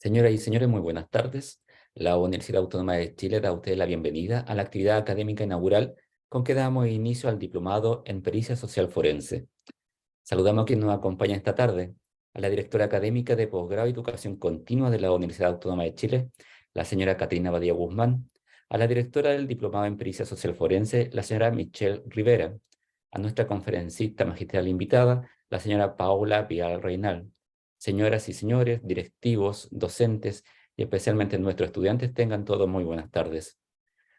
Señoras y señores, muy buenas tardes. La Universidad Autónoma de Chile da a ustedes la bienvenida a la actividad académica inaugural con que damos inicio al diplomado en Pericia Social Forense. Saludamos a quien nos acompaña esta tarde, a la directora académica de posgrado y educación continua de la Universidad Autónoma de Chile, la señora Catrina Badía Guzmán, a la directora del diplomado en Pericia Social Forense, la señora Michelle Rivera, a nuestra conferencista magistral invitada, la señora Paula Vial Reinal. Señoras y señores, directivos, docentes y especialmente nuestros estudiantes, tengan todos muy buenas tardes.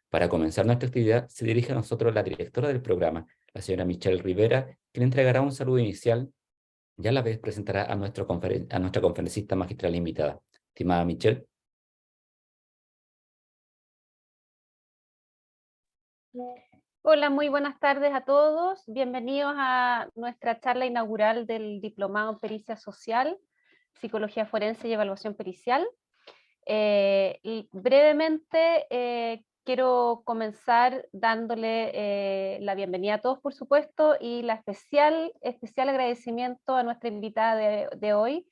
Para comenzar nuestra actividad, se dirige a nosotros la directora del programa, la señora Michelle Rivera, quien entregará un saludo inicial y a la vez presentará a nuestra conferencista magistral invitada. Estimada Michelle. Hola, muy buenas tardes a todos. Bienvenidos a nuestra charla inaugural del Diplomado en Pericia Social, Psicología Forense y Evaluación Pericial. Y brevemente quiero comenzar dándole la bienvenida a todos, por supuesto, y la especial agradecimiento a nuestra invitada de hoy,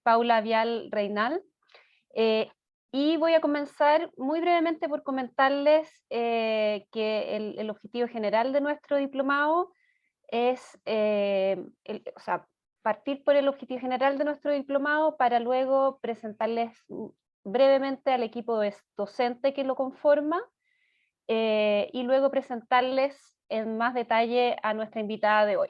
Paula Vial Reinal. Y voy a comenzar muy brevemente por comentarles que el objetivo general de nuestro diplomado es partir por el objetivo general de nuestro diplomado para luego presentarles brevemente al equipo docente que lo conforma y luego presentarles en más detalle a nuestra invitada de hoy.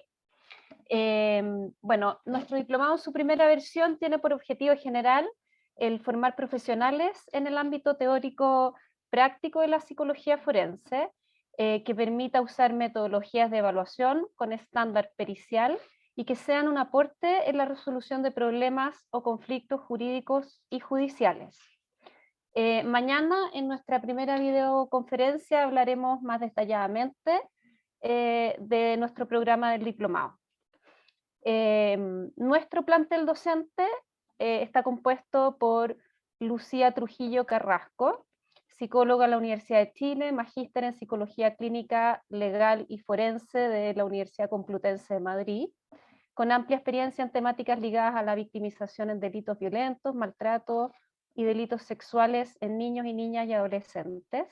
Bueno, nuestro diplomado en su primera versión tiene por objetivo general el formar profesionales en el ámbito teórico práctico de la psicología forense, que permita usar metodologías de evaluación con estándar pericial y que sean un aporte en la resolución de problemas o conflictos jurídicos y judiciales. Mañana en nuestra primera videoconferencia hablaremos más detalladamente de nuestro programa del diplomado. Nuestro plantel docente está compuesto por Lucía Trujillo Carrasco, psicóloga de la Universidad de Chile, magíster en Psicología Clínica, Legal y Forense de la Universidad Complutense de Madrid, con amplia experiencia en temáticas ligadas a la victimización en delitos violentos, maltrato y delitos sexuales en niños y niñas y adolescentes.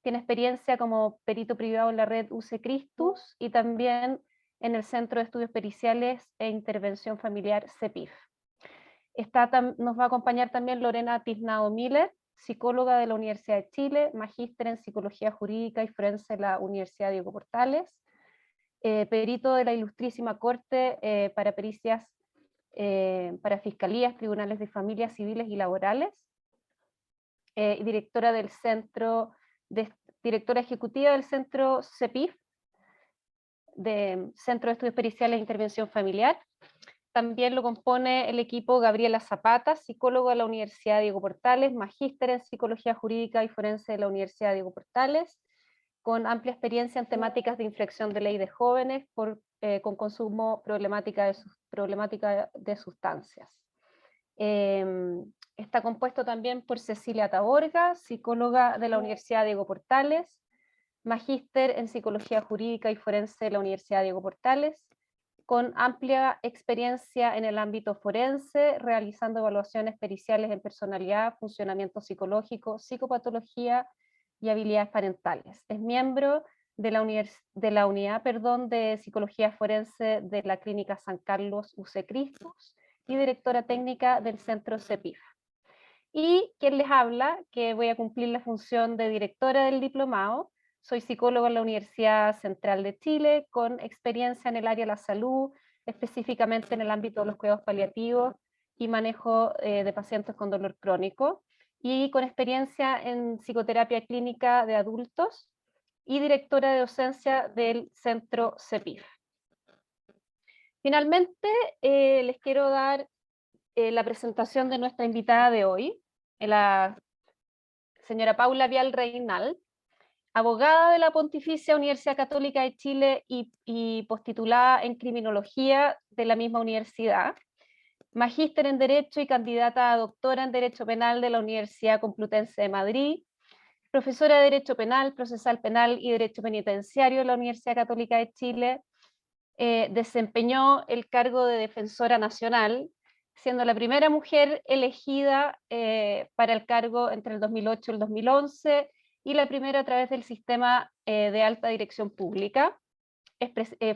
Tiene experiencia como perito privado en la red UC Christus y también en el Centro de Estudios Periciales e Intervención Familiar CEPIF. Nos va a acompañar también Lorena Tiznado Miller, psicóloga de la Universidad de Chile, magíster en Psicología Jurídica y Forense de la Universidad Diego Portales, perito de la Ilustrísima Corte para pericias para fiscalías, tribunales de familias civiles y laborales, directora ejecutiva del Centro CEPIF, de Centro de Estudios Periciales e Intervención Familiar. También lo compone el equipo Gabriela Zapata, psicólogo de la Universidad Diego Portales, magíster en Psicología Jurídica y Forense de la Universidad Diego Portales, con amplia experiencia en temáticas de infracción de ley de jóvenes con consumo problemática de sustancias. Está compuesto también por Cecilia Taborga, psicóloga de la Universidad Diego Portales, magíster en Psicología Jurídica y Forense de la Universidad Diego Portales, con amplia experiencia en el ámbito forense, realizando evaluaciones periciales en personalidad, funcionamiento psicológico, psicopatología y habilidades parentales. Es miembro de la unidad de Psicología Forense de la Clínica San Carlos UC Christus y directora técnica del Centro CEPIF. Y quien les habla, que voy a cumplir la función de directora del diplomado. Soy psicóloga en la Universidad Central de Chile, con experiencia en el área de la salud, específicamente en el ámbito de los cuidados paliativos y manejo de pacientes con dolor crónico, y con experiencia en psicoterapia clínica de adultos y directora de docencia del Centro CEPIF. Finalmente, les quiero dar la presentación de nuestra invitada de hoy, la señora Paula Vial Reinal, abogada de la Pontificia Universidad Católica de Chile y postitulada en Criminología de la misma universidad, magíster en Derecho y candidata a doctora en Derecho Penal de la Universidad Complutense de Madrid, profesora de Derecho Penal, Procesal Penal y Derecho Penitenciario de la Universidad Católica de Chile. Desempeñó el cargo de Defensora Nacional siendo la primera mujer elegida para el cargo entre el 2008 y el 2011, y la primera a través del sistema de alta dirección pública.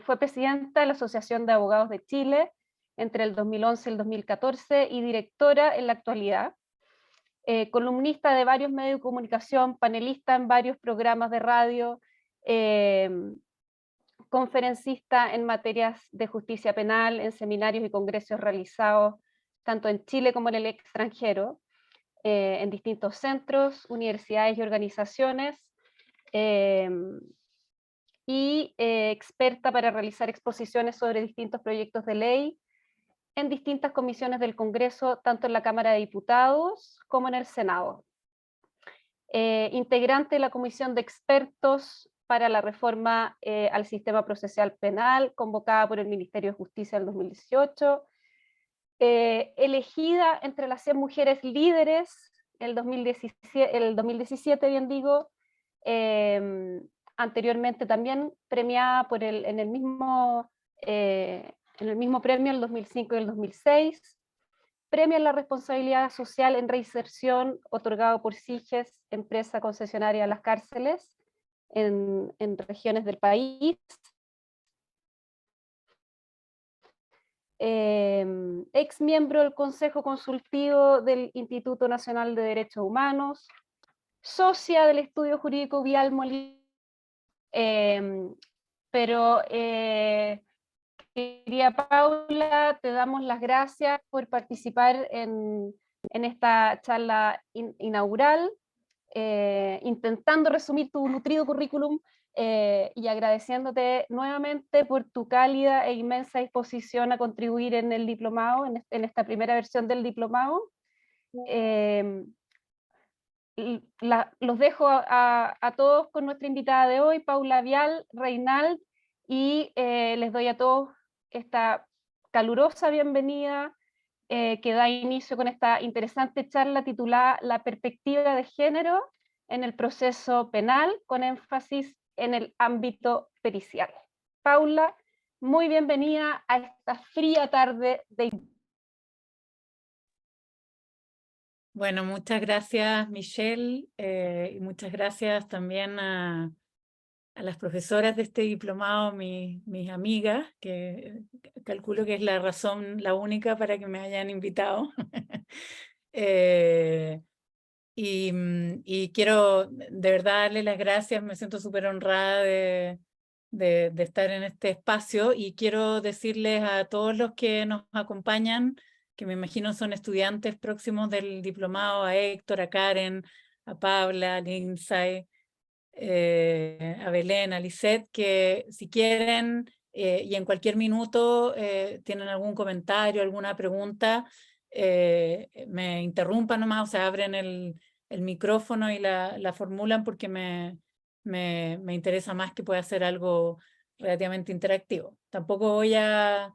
Fue presidenta de la Asociación de Abogados de Chile entre el 2011 y el 2014 y directora en la actualidad. Columnista de varios medios de comunicación, panelista en varios programas de radio, conferencista en materias de justicia penal, en seminarios y congresos realizados tanto en Chile como en el extranjero, en distintos centros, universidades y organizaciones, y experta para realizar exposiciones sobre distintos proyectos de ley en distintas comisiones del Congreso, tanto en la Cámara de Diputados como en el Senado. Integrante de la Comisión de Expertos para la reforma al sistema procesal penal, convocada por el Ministerio de Justicia en 2018, elegida entre las 100 mujeres líderes el 2017, bien digo, anteriormente también premiada por en el mismo premio el 2005 y el 2006, premio a la responsabilidad social en reinserción otorgado por SIGES, empresa concesionaria de las cárceles en regiones del país. Ex miembro del Consejo Consultivo del Instituto Nacional de Derechos Humanos, socia del Estudio Jurídico Vial Molina, pero querida Paula, te damos las gracias por participar en esta charla inaugural, intentando resumir tu nutrido currículum y agradeciéndote nuevamente por tu cálida e inmensa disposición a contribuir en el diplomado, en esta primera versión del diplomado. Los dejo a todos con nuestra invitada de hoy, Paula Vial Reinald, y les doy a todos esta calurosa bienvenida que da inicio con esta interesante charla titulada La perspectiva de género en el proceso penal, con énfasis en el ámbito pericial. Paula, muy bienvenida a esta fría tarde de... Bueno, muchas gracias, Michelle, y muchas gracias también a las profesoras de este diplomado, mis amigas, que calculo que es la razón, la única para que me hayan invitado. Y quiero de verdad darle las gracias, me siento súper honrada de estar en este espacio, y quiero decirles a todos los que nos acompañan, que me imagino son estudiantes próximos del diplomado, a Héctor, a Karen, a Paula, a Lindsay, a Belén, a Lisette, que si quieren y en cualquier minuto tienen algún comentario, alguna pregunta, me interrumpan nomás, o sea, abren el micrófono y la formulan, porque me interesa más que pueda ser algo relativamente interactivo. Tampoco voy a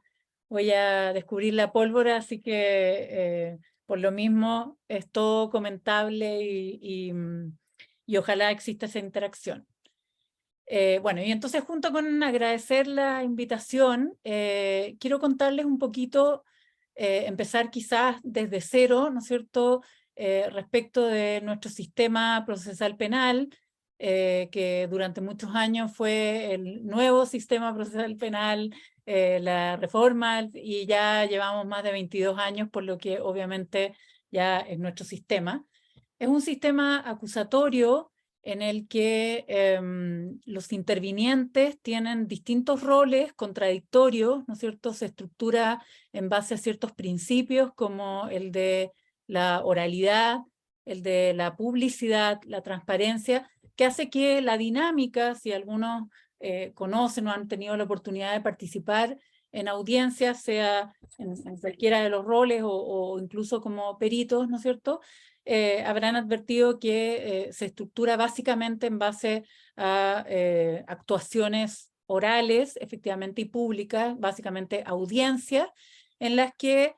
descubrir la pólvora, así que por lo mismo es todo comentable y ojalá exista esa interacción. Bueno, y entonces, junto con agradecer la invitación, quiero contarles un poquito, empezar quizás desde cero, ¿no es cierto?, respecto de nuestro sistema procesal penal, que durante muchos años fue el nuevo sistema procesal penal, la reforma, y ya llevamos más de 22 años, por lo que obviamente ya es nuestro sistema. Es un sistema acusatorio en el que los intervinientes tienen distintos roles contradictorios, ¿no es cierto? Se estructura en base a ciertos principios, como el de la oralidad, el de la publicidad, la transparencia, que hace que la dinámica, si algunos conocen o han tenido la oportunidad de participar en audiencias, sea en cualquiera de los roles o incluso como peritos, ¿no es cierto?, habrán advertido que se estructura básicamente en base a actuaciones orales, efectivamente, y públicas, básicamente audiencias, en las que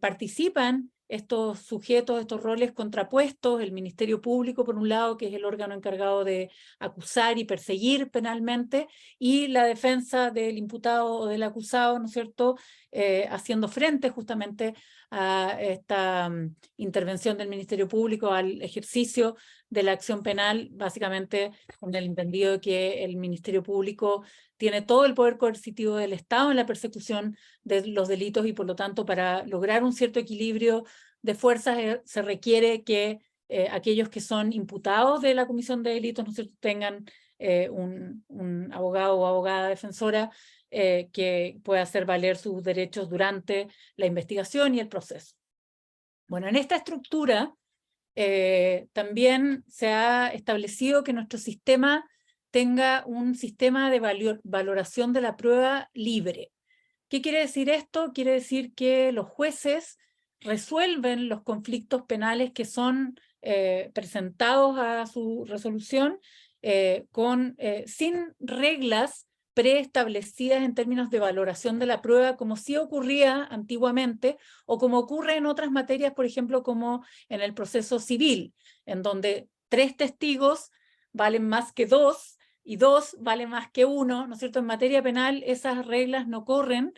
participan estos sujetos, estos roles contrapuestos, el Ministerio Público, por un lado, que es el órgano encargado de acusar y perseguir penalmente, y la defensa del imputado o del acusado, ¿no es cierto?, haciendo frente justamente a esta intervención del Ministerio Público, al ejercicio de la acción penal, básicamente con el entendido de que el Ministerio Público tiene todo el poder coercitivo del Estado en la persecución de los delitos y, por lo tanto, para lograr un cierto equilibrio de fuerzas se requiere que aquellos que son imputados de la comisión de delitos, ¿no es cierto?, tengan un abogado o abogada defensora que pueda hacer valer sus derechos durante la investigación y el proceso. Bueno, en esta estructura también se ha establecido que nuestro sistema tenga un sistema de valoración de la prueba libre. ¿Qué quiere decir esto? Quiere decir que los jueces resuelven los conflictos penales que son presentados a su resolución sin reglas preestablecidas en términos de valoración de la prueba, como sí ocurría antiguamente, o como ocurre en otras materias, por ejemplo, como en el proceso civil, en donde 3 testigos valen más que 2, y 2 vale más que 1, ¿no es cierto? En materia penal esas reglas no corren,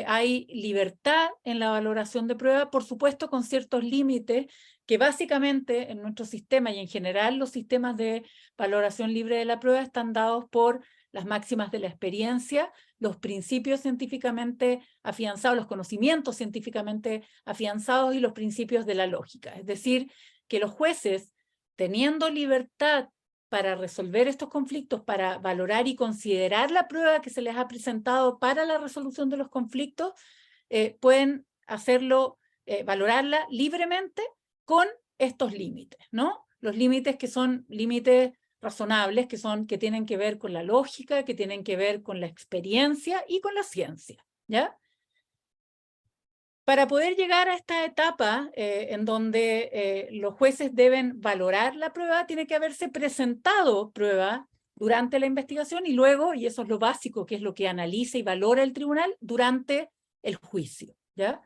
hay libertad en la valoración de prueba, por supuesto con ciertos límites, que básicamente en nuestro sistema y en general los sistemas de valoración libre de la prueba están dados por las máximas de la experiencia, los principios científicamente afianzados, los conocimientos científicamente afianzados y los principios de la lógica. Es decir, que los jueces, teniendo libertad para resolver estos conflictos, para valorar y considerar la prueba que se les ha presentado para la resolución de los conflictos, pueden hacerlo, valorarla libremente con estos límites, ¿no? Los límites que son límites razonables, que tienen que ver con la lógica, que tienen que ver con la experiencia y con la ciencia, ¿ya? Para poder llegar a esta etapa en donde los jueces deben valorar la prueba, tiene que haberse presentado prueba durante la investigación y luego, y eso es lo básico, que es lo que analiza y valora el tribunal, durante el juicio, ¿ya?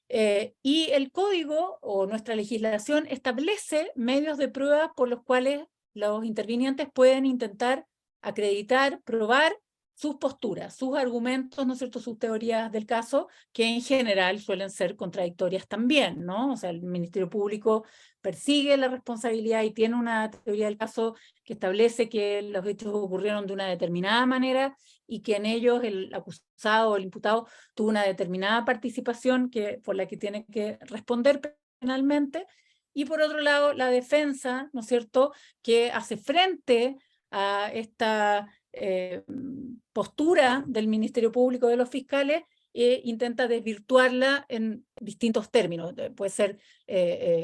Y el código o nuestra legislación establece medios de prueba por los cuales los intervinientes pueden intentar acreditar, probar sus posturas, sus argumentos, ¿no es cierto?, sus teorías del caso, que en general suelen ser contradictorias también, ¿no? O sea, el Ministerio Público persigue la responsabilidad y tiene una teoría del caso que establece que los hechos ocurrieron de una determinada manera y que en ellos el acusado o el imputado tuvo una determinada participación por la que tiene que responder penalmente. Y por otro lado, la defensa, ¿no es cierto?, que hace frente a esta postura del Ministerio Público, de los fiscales, intenta desvirtuarla en distintos términos. Puede ser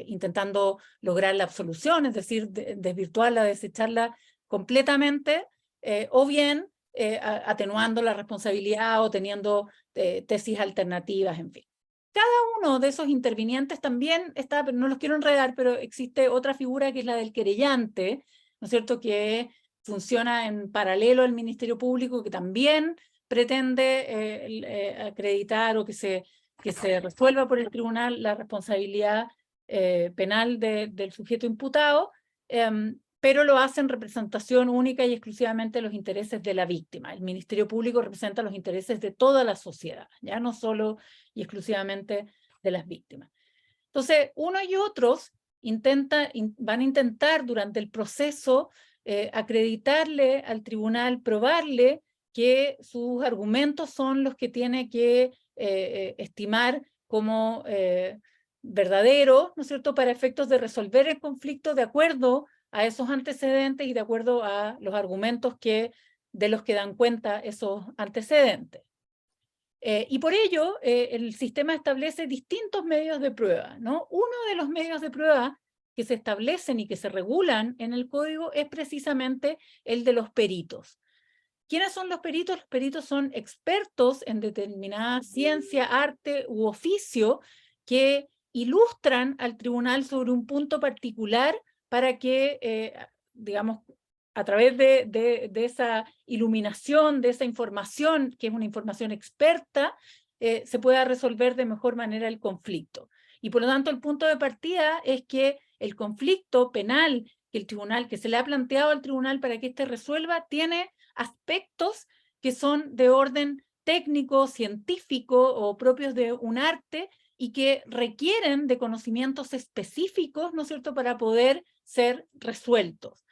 intentando lograr la absolución, es decir, desvirtuarla, desecharla completamente, o bien atenuando la responsabilidad o teniendo tesis alternativas, en fin. Cada uno de esos intervinientes también está, no los quiero enredar, pero existe otra figura que es la del querellante, ¿no es cierto?, que funciona en paralelo al Ministerio Público, que también pretende acreditar o que se resuelva por el tribunal la responsabilidad penal del sujeto imputado, pero lo hace en representación única y exclusivamente de los intereses de la víctima. El Ministerio Público representa los intereses de toda la sociedad, ya no solo y exclusivamente de las víctimas. Entonces, uno y otros van a intentar durante el proceso acreditarle al tribunal, probarle que sus argumentos son los que tiene que estimar como verdaderos, ¿no es cierto?, para efectos de resolver el conflicto de acuerdo a esos antecedentes y de acuerdo a los argumentos de los que dan cuenta esos antecedentes. Y por ello, el sistema establece distintos medios de prueba, ¿no? Uno de los medios de prueba que se establecen y que se regulan en el código es precisamente el de los peritos. ¿Quiénes son los peritos? Los peritos son expertos en determinada ciencia, arte u oficio que ilustran al tribunal sobre un punto particular para que, digamos, a través de esa iluminación, de esa información, que es una información experta, se pueda resolver de mejor manera el conflicto. Y por lo tanto, el punto de partida es que el conflicto penal que se le ha planteado al tribunal para que éste resuelva tiene aspectos que son de orden técnico, científico o propios de un arte y que requieren de conocimientos específicos, ¿no es cierto?, para poder ser resueltos.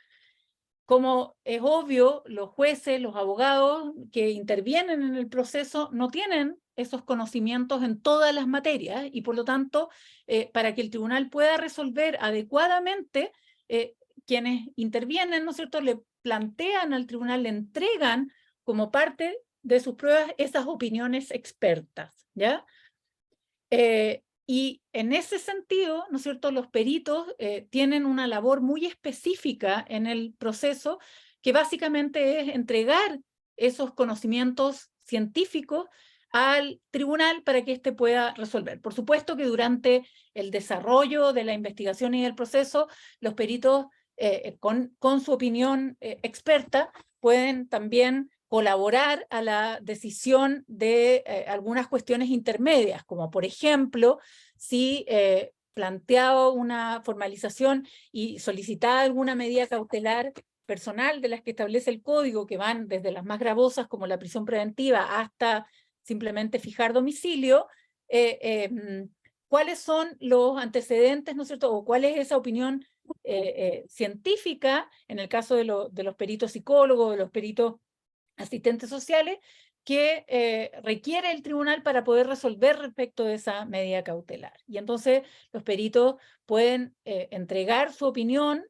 Como es obvio, los jueces, los abogados que intervienen en el proceso no tienen esos conocimientos en todas las materias y por lo tanto, para que el tribunal pueda resolver adecuadamente, quienes intervienen, ¿no es cierto?, le plantean al tribunal, le entregan como parte de sus pruebas esas opiniones expertas, ¿ya? Y en ese sentido, ¿no es cierto?, los peritos tienen una labor muy específica en el proceso que básicamente es entregar esos conocimientos científicos al tribunal para que éste pueda resolver. Por supuesto que durante el desarrollo de la investigación y del proceso, los peritos con su opinión experta pueden también colaborar a la decisión de algunas cuestiones intermedias, como por ejemplo, si planteaba una formalización y solicitaba alguna medida cautelar personal de las que establece el código, que van desde las más gravosas como la prisión preventiva hasta simplemente fijar domicilio, ¿cuáles son los antecedentes, ¿no es cierto?, o cuál es esa opinión científica, en el caso de los peritos psicólogos, de los peritos asistentes sociales, que requiere el tribunal para poder resolver respecto de esa medida cautelar. Y entonces los peritos pueden entregar su opinión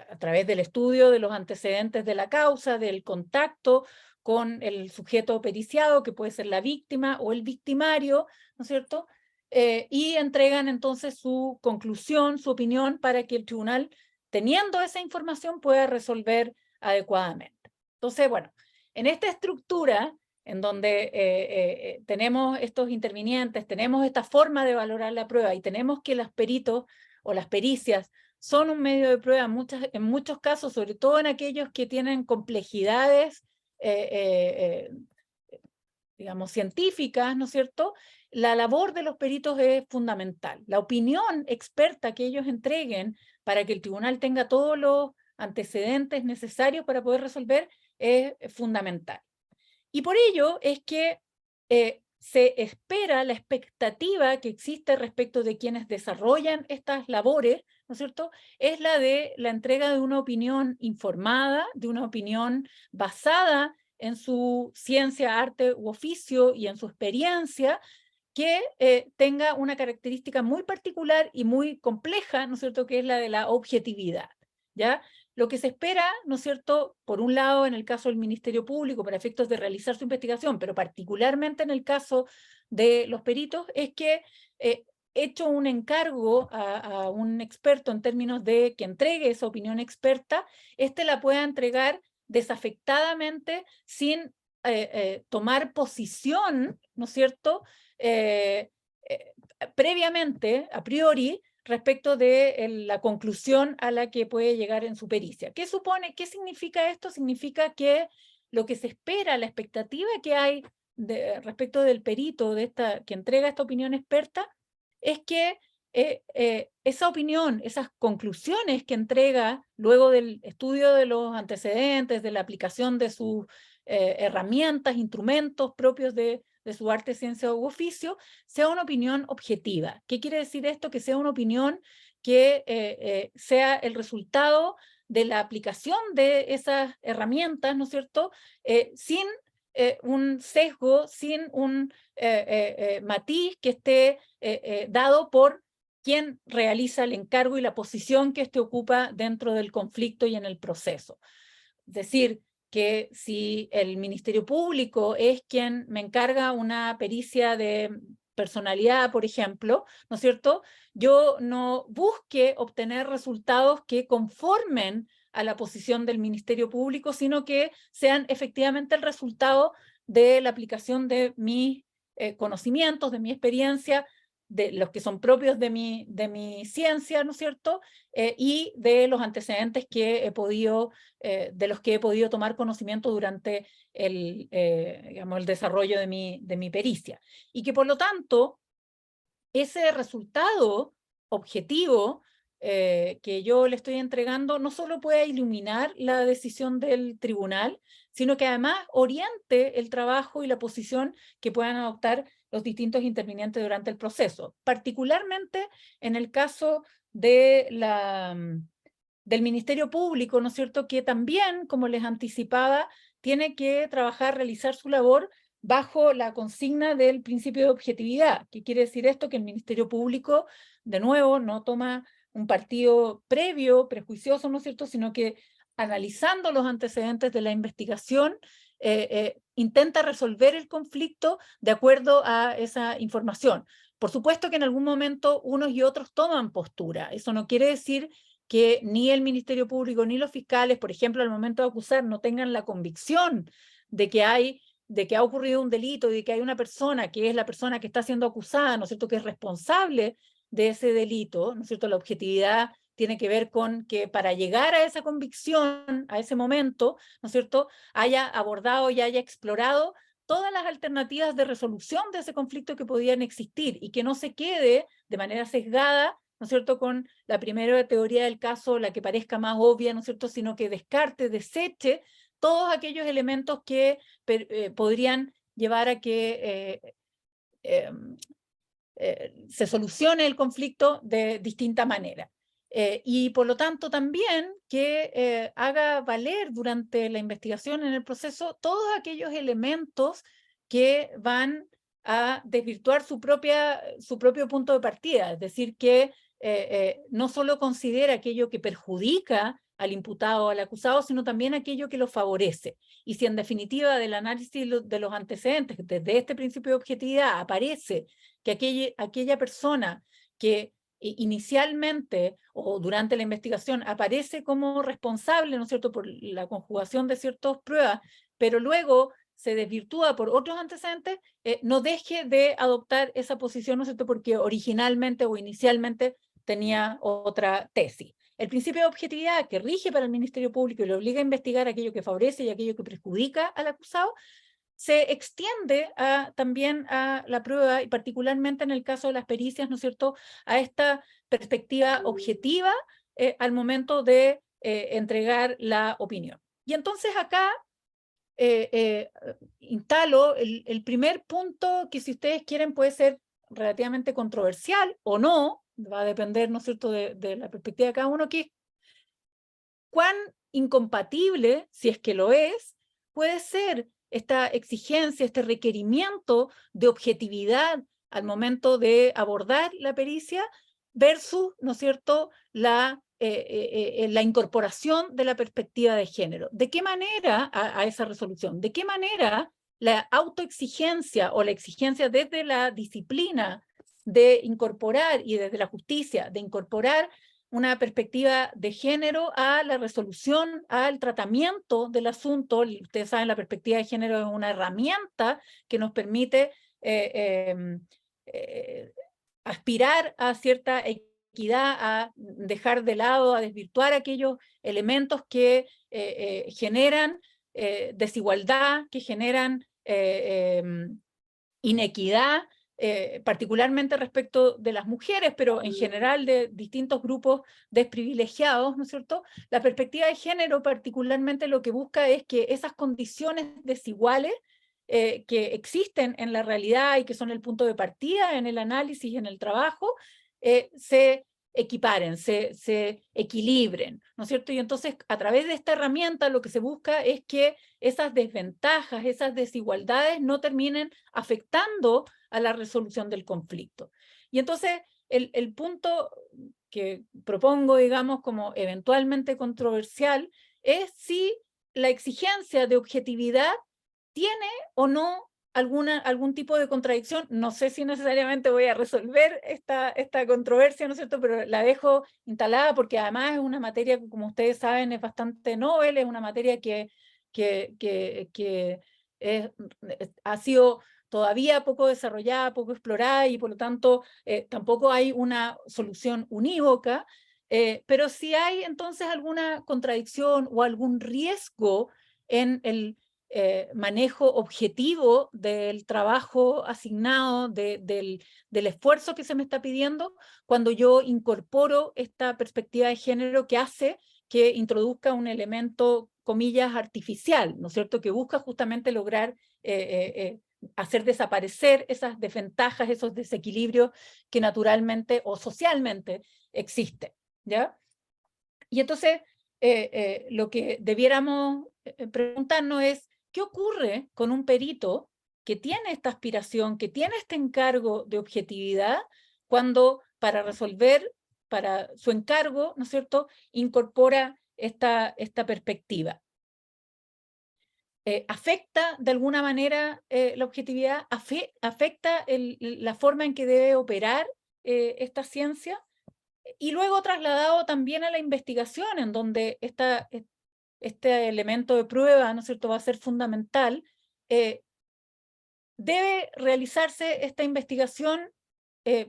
a través del estudio de los antecedentes de la causa, del contacto con el sujeto periciado, que puede ser la víctima o el victimario, ¿no es cierto?, y entregan entonces su conclusión, su opinión, para que el tribunal, teniendo esa información, pueda resolver adecuadamente. Entonces, bueno, en esta estructura, en donde tenemos estos intervinientes, tenemos esta forma de valorar la prueba y tenemos que los peritos o las pericias son un medio de prueba en muchos casos, sobre todo en aquellos que tienen complejidades, digamos, científicas, ¿no es cierto? La labor de los peritos es fundamental. La opinión experta que ellos entreguen para que el tribunal tenga todos los antecedentes necesarios para poder resolver es fundamental. Y por ello es que se espera, la expectativa que existe respecto de quienes desarrollan estas labores, ¿no es cierto?, es la de la entrega de una opinión informada, de una opinión basada en su ciencia, arte u oficio y en su experiencia, que tenga una característica muy particular y muy compleja, ¿no es cierto?, que es la de la objetividad, ¿ya? Lo que se espera, ¿no es cierto?, por un lado en el caso del Ministerio Público para efectos de realizar su investigación, pero particularmente en el caso de los peritos, es que hecho un encargo a un experto en términos de que entregue esa opinión experta, éste la pueda entregar desafectadamente sin tomar posición, ¿no es cierto?, previamente, a priori, respecto de la conclusión a la que puede llegar en su pericia. ¿Qué significa esto? Significa que lo que se espera, la expectativa que hay respecto del perito que entrega esta opinión experta, es que esa opinión, esas conclusiones que entrega luego del estudio de los antecedentes, de la aplicación de sus herramientas, instrumentos propios de su arte, ciencia u oficio, sea una opinión objetiva. ¿Qué quiere decir esto? Que sea una opinión que sea el resultado de la aplicación de esas herramientas, ¿no es cierto?, sin un sesgo, sin un matiz que esté dado por quien realiza el encargo y la posición que éste ocupa dentro del conflicto y en el proceso. Es decir, que si el Ministerio Público es quien me encarga una pericia de personalidad, por ejemplo, ¿no es cierto?, yo no busque obtener resultados que conformen a la posición del Ministerio Público, sino que sean efectivamente el resultado de la aplicación de mis conocimientos, de mi experiencia, de los que son propios de mi ciencia, ¿no es cierto?, y de los antecedentes que he podido, de los que he podido tomar conocimiento durante digamos, el desarrollo de mi pericia. Y que por lo tanto, ese resultado objetivo que yo le estoy entregando no solo pueda iluminar la decisión del tribunal, sino que además oriente el trabajo y la posición que puedan adoptar los distintos intervinientes durante el proceso, particularmente en el caso de del Ministerio Público, ¿no es cierto?, que también, como les anticipaba, tiene que trabajar, realizar su labor bajo la consigna del principio de objetividad. ¿Qué quiere decir esto? Que el Ministerio Público, de nuevo, no toma un partido previo, prejuicioso, ¿no es cierto?, sino que analizando los antecedentes de la investigación, intenta resolver el conflicto de acuerdo a esa información. Por supuesto que en algún momento unos y otros toman postura. Eso no quiere decir que ni el Ministerio Público ni los fiscales, por ejemplo, al momento de acusar, no tengan la convicción de que ha ocurrido un delito y de que hay una persona que es la persona que está siendo acusada, ¿no es cierto?, que es responsable de ese delito, ¿no es cierto? La objetividad tiene que ver con que para llegar a esa convicción, a ese momento, ¿no es cierto?, haya abordado y haya explorado todas las alternativas de resolución de ese conflicto que podían existir y que no se quede de manera sesgada, ¿no es cierto?, con la primera teoría del caso, la que parezca más obvia, ¿no es cierto?, sino que descarte, deseche todos aquellos elementos que podrían llevar a que se solucione el conflicto de distinta manera. Y por lo tanto también que haga valer durante la investigación en el proceso todos aquellos elementos que van a desvirtuar su propio punto de partida, es decir, que no solo considera aquello que perjudica al imputado o al acusado, sino también aquello que lo favorece. Y si en definitiva del análisis de los antecedentes, desde este principio de objetividad, aparece que aquella persona que inicialmente o durante la investigación aparece como responsable, ¿no es cierto?, por la conjugación de ciertas pruebas, pero luego se desvirtúa por otros antecedentes, no deje de adoptar esa posición, ¿no es cierto?, porque originalmente o inicialmente tenía otra tesis. El principio de objetividad que rige para el Ministerio Público y le obliga a investigar aquello que favorece y aquello que perjudica al acusado, se extiende también a la prueba, y particularmente en el caso de las pericias, ¿no es cierto?, a esta perspectiva objetiva al momento de entregar la opinión. Y entonces acá instalo el primer punto que, si ustedes quieren, puede ser relativamente controversial o no, va a depender, ¿no es cierto?, de la perspectiva de cada uno, que es cuán incompatible, si es que lo es, puede ser esta exigencia, este requerimiento de objetividad al momento de abordar la pericia versus, ¿no es cierto?, la incorporación de la perspectiva de género. ¿De qué manera a esa resolución? ¿De qué manera la autoexigencia o la exigencia desde la disciplina de incorporar y desde la justicia de incorporar una perspectiva de género a la resolución, al tratamiento del asunto? Ustedes saben, la perspectiva de género es una herramienta que nos permite aspirar a cierta equidad, a dejar de lado, a desvirtuar aquellos elementos que generan desigualdad, que generan inequidad, particularmente respecto de las mujeres, pero en general de distintos grupos desprivilegiados, ¿no es cierto? La perspectiva de género particularmente lo que busca es que esas condiciones desiguales que existen en la realidad y que son el punto de partida en el análisis, en el trabajo, se equiparen, se equilibren, ¿no es cierto? Y entonces, a través de esta herramienta, lo que se busca es que esas desventajas, esas desigualdades no terminen afectando a la resolución del conflicto. Y entonces, el punto que propongo, digamos, como eventualmente controversial, es si la exigencia de objetividad tiene o no algún tipo de contradicción. No sé si necesariamente voy a resolver esta controversia, ¿no es cierto?, pero la dejo instalada porque además es una materia que, como ustedes saben, es bastante novel, es una materia que ha sido todavía poco desarrollada, poco explorada, y por lo tanto tampoco hay una solución unívoca, pero si hay entonces alguna contradicción o algún riesgo en manejo objetivo del trabajo asignado, del esfuerzo que se me está pidiendo, cuando yo incorporo esta perspectiva de género que hace que introduzca un elemento, comillas, artificial, ¿no es cierto?, que busca justamente lograr hacer desaparecer esas desventajas, esos desequilibrios que naturalmente o socialmente existen, ¿ya? Y entonces, lo que debiéramos preguntarnos es, ¿qué ocurre con un perito que tiene esta aspiración, que tiene este encargo de objetividad, cuando para resolver, para su encargo, ¿no es cierto?, incorpora esta perspectiva? ¿Afecta de alguna manera la objetividad? ¿Afecta la forma en que debe operar esta ciencia? Y luego trasladado también a la investigación, en donde este elemento de prueba, ¿no es cierto?, va a ser fundamental. Debe realizarse esta investigación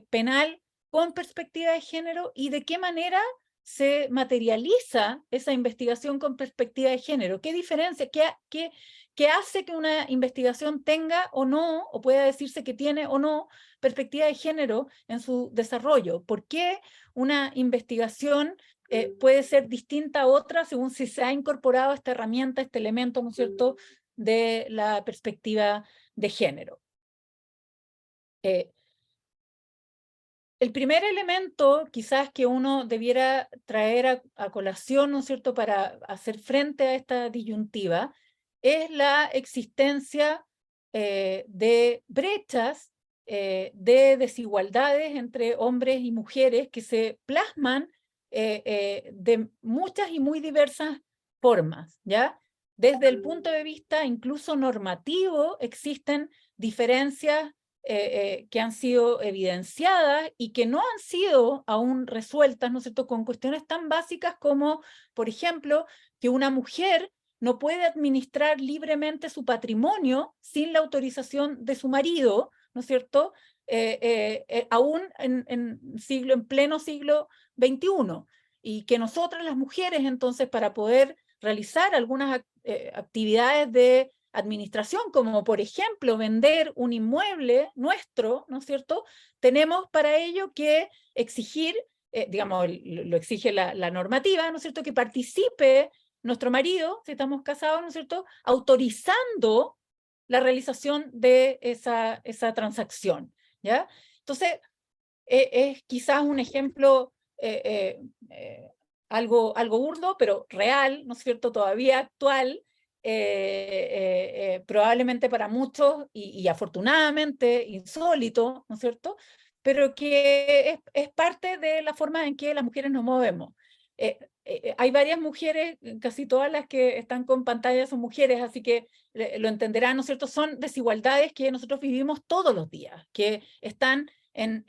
penal con perspectiva de género, y de qué manera se materializa esa investigación con perspectiva de género. ¿Qué diferencia, qué hace que una investigación tenga o no, o pueda decirse que tiene o no, perspectiva de género en su desarrollo? ¿Por qué una investigación puede ser distinta a otra según si se ha incorporado esta herramienta, este elemento, ¿no es cierto?, de la perspectiva de género? El primer elemento quizás que uno debiera traer a colación, ¿no es cierto?, para hacer frente a esta disyuntiva, es la existencia de brechas, de desigualdades entre hombres y mujeres que se plasman de muchas y muy diversas formas, ¿ya? Desde el punto de vista incluso normativo, existen diferencias que han sido evidenciadas y que no han sido aún resueltas, ¿no es cierto?, con cuestiones tan básicas como, por ejemplo, que una mujer no puede administrar libremente su patrimonio sin la autorización de su marido, ¿no es cierto?, aún en pleno siglo XXI, y que nosotras las mujeres, entonces, para poder realizar algunas actividades de administración, como por ejemplo vender un inmueble nuestro, ¿no es cierto?, tenemos para ello que exigir, digamos, lo exige la normativa, ¿no es cierto?, que participe nuestro marido, si estamos casados, ¿no es cierto?, autorizando la realización de esa transacción, ¿ya? Entonces, es quizás un ejemplo algo burdo, pero real, ¿no es cierto?, todavía actual, probablemente para muchos, y afortunadamente insólito, ¿no es cierto?, pero que es parte de la forma en que las mujeres nos movemos. Hay varias mujeres, casi todas las que están con pantalla son mujeres, así que lo entenderán, ¿no es cierto? Son desigualdades que nosotros vivimos todos los días, que están en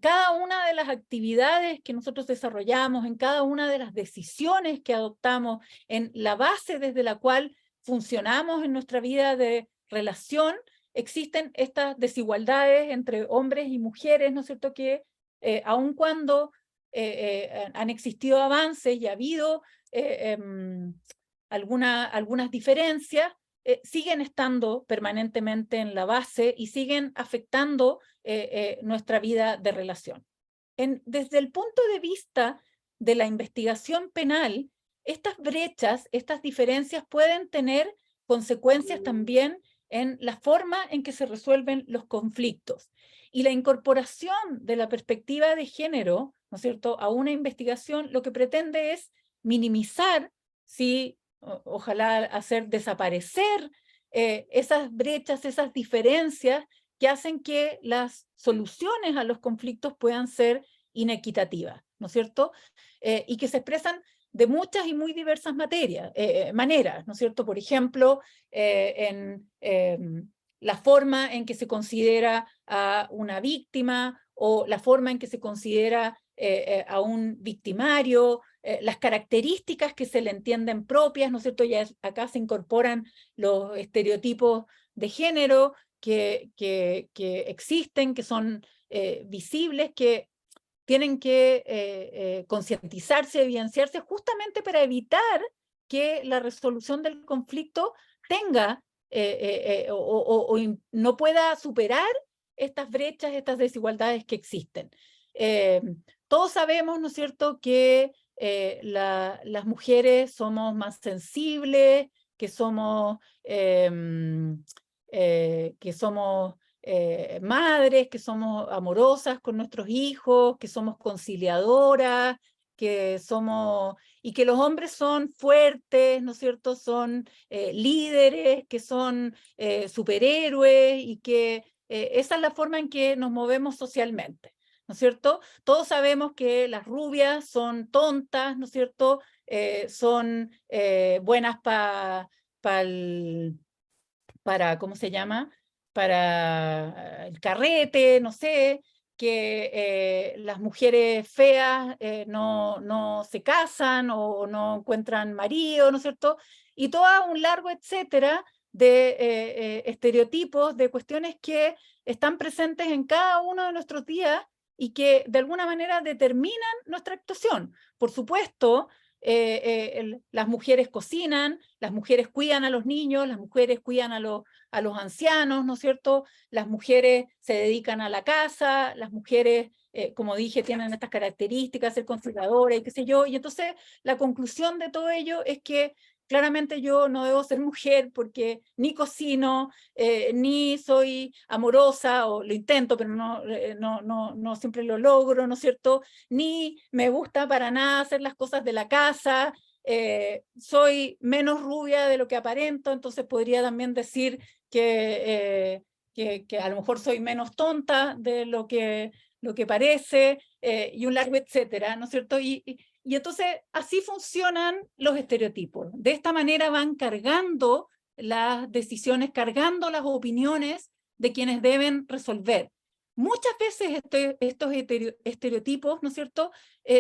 cada una de las actividades que nosotros desarrollamos, en cada una de las decisiones que adoptamos, en la base desde la cual funcionamos en nuestra vida de relación. Existen estas desigualdades entre hombres y mujeres, ¿no es cierto?, que aun cuando han existido avances y ha habido algunas diferencias, siguen estando permanentemente en la base y siguen afectando nuestra vida de relación. Desde el punto de vista de la investigación penal, estas brechas, estas diferencias pueden tener consecuencias también en la forma en que se resuelven los conflictos. Y la incorporación de la perspectiva de género, ¿no es cierto?, a una investigación, lo que pretende es minimizar, ojalá hacer desaparecer esas brechas, esas diferencias que hacen que las soluciones a los conflictos puedan ser inequitativas, ¿no es cierto?, y que se expresan de muchas y muy diversas maneras, ¿no es cierto? Por ejemplo, en la forma en que se considera a una víctima, o la forma en que se considera a un victimario, las características que se le entienden propias, ¿no es cierto? Ya acá se incorporan los estereotipos de género que existen, que son visibles, que tienen que concientizarse, evidenciarse, justamente para evitar que la resolución del conflicto tenga o no pueda superar estas brechas, estas desigualdades que existen. Todos sabemos, ¿no es cierto?, que las mujeres somos más sensibles, que somos madres, que somos amorosas con nuestros hijos, que somos conciliadoras, y que los hombres son fuertes, ¿no es cierto?, son líderes, que son superhéroes, y que esa es la forma en que nos movemos socialmente, ¿no es cierto? Todos sabemos que las rubias son tontas, ¿no es cierto? Son buenas para, ¿cómo se llama? Para el carrete, no sé, que las mujeres feas no se casan o no encuentran marido, ¿no es cierto? Y todo un largo etcétera de estereotipos, de cuestiones que están presentes en cada uno de nuestros días y que de alguna manera determinan nuestra actuación. Por supuesto, las mujeres cocinan, las mujeres cuidan a los niños, las mujeres cuidan a los ancianos, ¿no es cierto? Las mujeres se dedican a la casa, las mujeres, como dije, tienen estas características, ser conciliadoras y qué sé yo, y entonces la conclusión de todo ello es que claramente yo no debo ser mujer porque ni cocino, ni soy amorosa, o lo intento, pero no siempre lo logro, ¿no es cierto? Ni me gusta para nada hacer las cosas de la casa, soy menos rubia de lo que aparento, entonces podría también decir que a lo mejor soy menos tonta de lo que parece, y un largo etcétera, ¿no es cierto? Y entonces así funcionan los estereotipos. De esta manera van cargando las decisiones, cargando las opiniones de quienes deben resolver. Muchas veces estos estereotipos, ¿no es cierto?,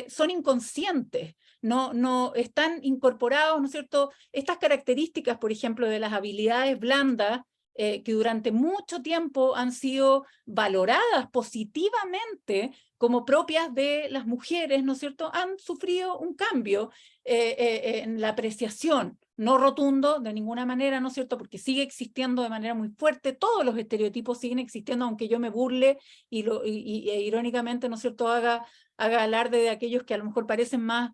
son inconscientes, no están incorporados, ¿no es cierto? Estas características, por ejemplo, de las habilidades blandas, que durante mucho tiempo han sido valoradas positivamente como propias de las mujeres, ¿no es cierto?, han sufrido un cambio en la apreciación, no rotundo de ninguna manera, ¿no es cierto?, porque sigue existiendo de manera muy fuerte, todos los estereotipos siguen existiendo, aunque yo me burle e irónicamente, ¿no es cierto?, haga alarde de aquellos que a lo mejor parecen más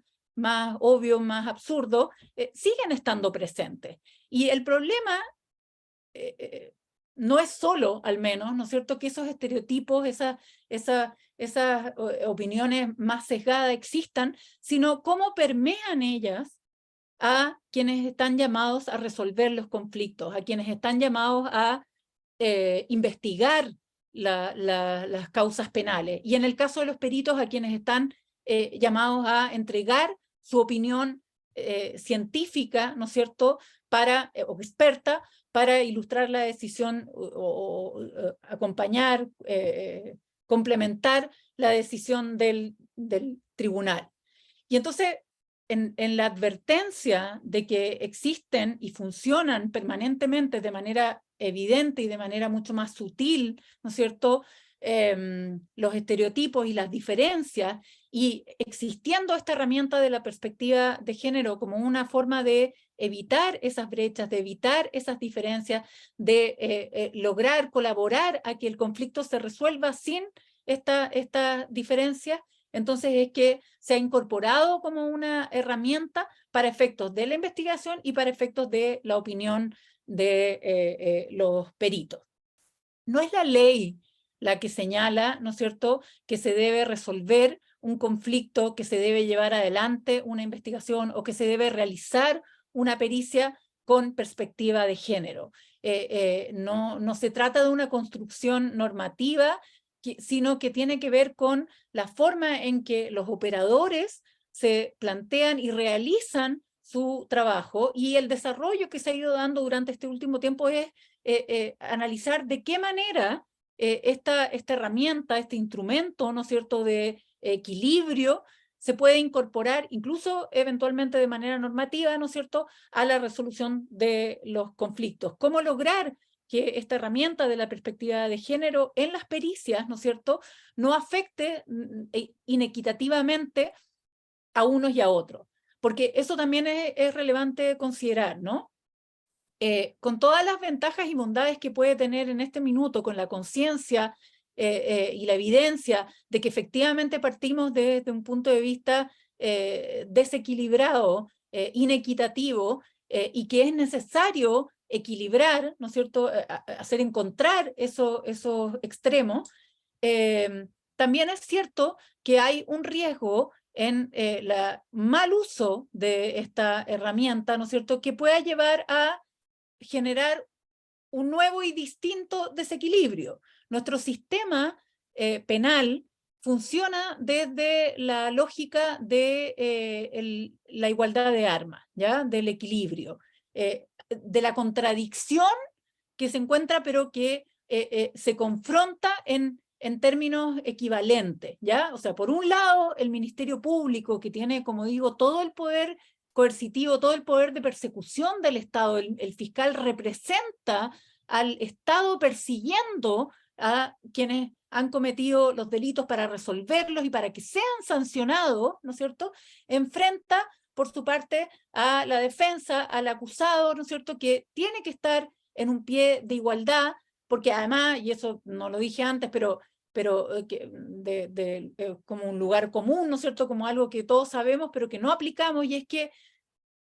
obvios, más absurdos, siguen estando presentes. Y el problema no es solo, al menos, ¿no es cierto?, que esos estereotipos, esas opiniones más sesgadas existan, sino cómo permean ellas a quienes están llamados a resolver los conflictos, a quienes están llamados a investigar las causas penales. Y en el caso de los peritos, a quienes están llamados a entregar su opinión científica, ¿no es cierto?, o experta, para ilustrar la decisión o acompañar, complementar la decisión del tribunal. Y entonces, en la advertencia de que existen y funcionan permanentemente de manera evidente y de manera mucho más sutil, ¿no es cierto?, los estereotipos y las diferencias, y existiendo esta herramienta de la perspectiva de género como una forma de evitar esas brechas, de evitar esas diferencias, de lograr colaborar a que el conflicto se resuelva sin esta diferencia, entonces es que se ha incorporado como una herramienta para efectos de la investigación y para efectos de la opinión de los peritos. No es la ley la que señala, ¿no es cierto?, que se debe resolver un conflicto, que se debe llevar adelante una investigación o que se debe realizar una pericia con perspectiva de género. No se trata de una construcción normativa, sino que tiene que ver con la forma en que los operadores se plantean y realizan su trabajo, y el desarrollo que se ha ido dando durante este último tiempo es analizar de qué manera esta herramienta, este instrumento, ¿no es cierto?, de equilibrio, se puede incorporar incluso eventualmente de manera normativa, ¿no es cierto?, a la resolución de los conflictos. ¿Cómo lograr que esta herramienta de la perspectiva de género en las pericias, ¿no es cierto?, no afecte inequitativamente a unos y a otros? Porque eso también es relevante considerar, ¿no? con todas las ventajas y bondades que puede tener en este minuto, con la conciencia y la evidencia de que efectivamente partimos desde un punto de vista desequilibrado, inequitativo, y que es necesario equilibrar, ¿no es cierto?, encontrar esos extremos. También es cierto que hay un riesgo en el mal uso de esta herramienta, ¿no es cierto?, que pueda llevar a generar un nuevo y distinto desequilibrio. Nuestro sistema penal funciona desde la lógica de la igualdad de armas, ¿ya? Del equilibrio, de la contradicción que se encuentra, pero que se confronta en términos equivalentes, ¿ya? O sea, por un lado, el Ministerio Público, que tiene, como digo, todo el poder coercitivo, todo el poder de persecución del Estado, el fiscal representa al Estado persiguiendo a quienes han cometido los delitos para resolverlos y para que sean sancionados, ¿no es cierto?, enfrenta por su parte a la defensa, al acusado, ¿no es cierto?, que tiene que estar en un pie de igualdad, porque además, y eso no lo dije antes, pero como un lugar común, ¿no es cierto?, como algo que todos sabemos, pero que no aplicamos, y es que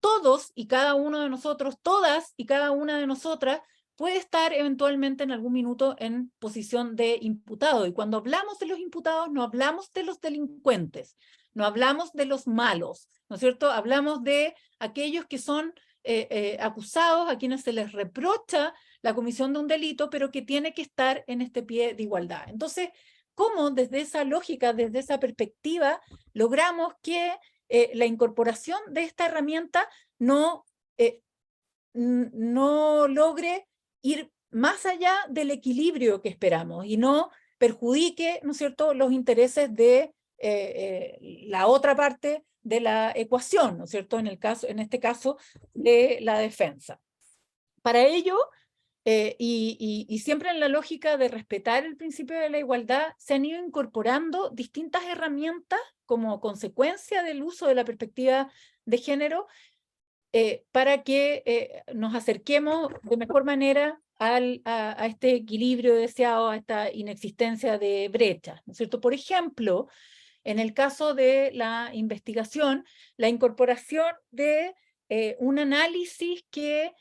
todos y cada uno de nosotros, todas y cada una de nosotras, puede estar eventualmente en algún minuto en posición de imputado. Y cuando hablamos de los imputados, no hablamos de los delincuentes, no hablamos de los malos, ¿no es cierto? Hablamos de aquellos que son acusados, a quienes se les reprocha la comisión de un delito, pero que tiene que estar en este pie de igualdad. Entonces, ¿cómo desde esa lógica, desde esa perspectiva, logramos que la incorporación de esta herramienta no logre ir más allá del equilibrio que esperamos y no perjudique, ¿no es cierto?, los intereses de la otra parte de la ecuación, ¿no es cierto?, en este caso de la defensa. Para ello, y siempre en la lógica de respetar el principio de la igualdad, se han ido incorporando distintas herramientas como consecuencia del uso de la perspectiva de género para que nos acerquemos de mejor manera a este equilibrio deseado, a esta inexistencia de brechas, ¿no es cierto? Por ejemplo, en el caso de la investigación, la incorporación de un análisis que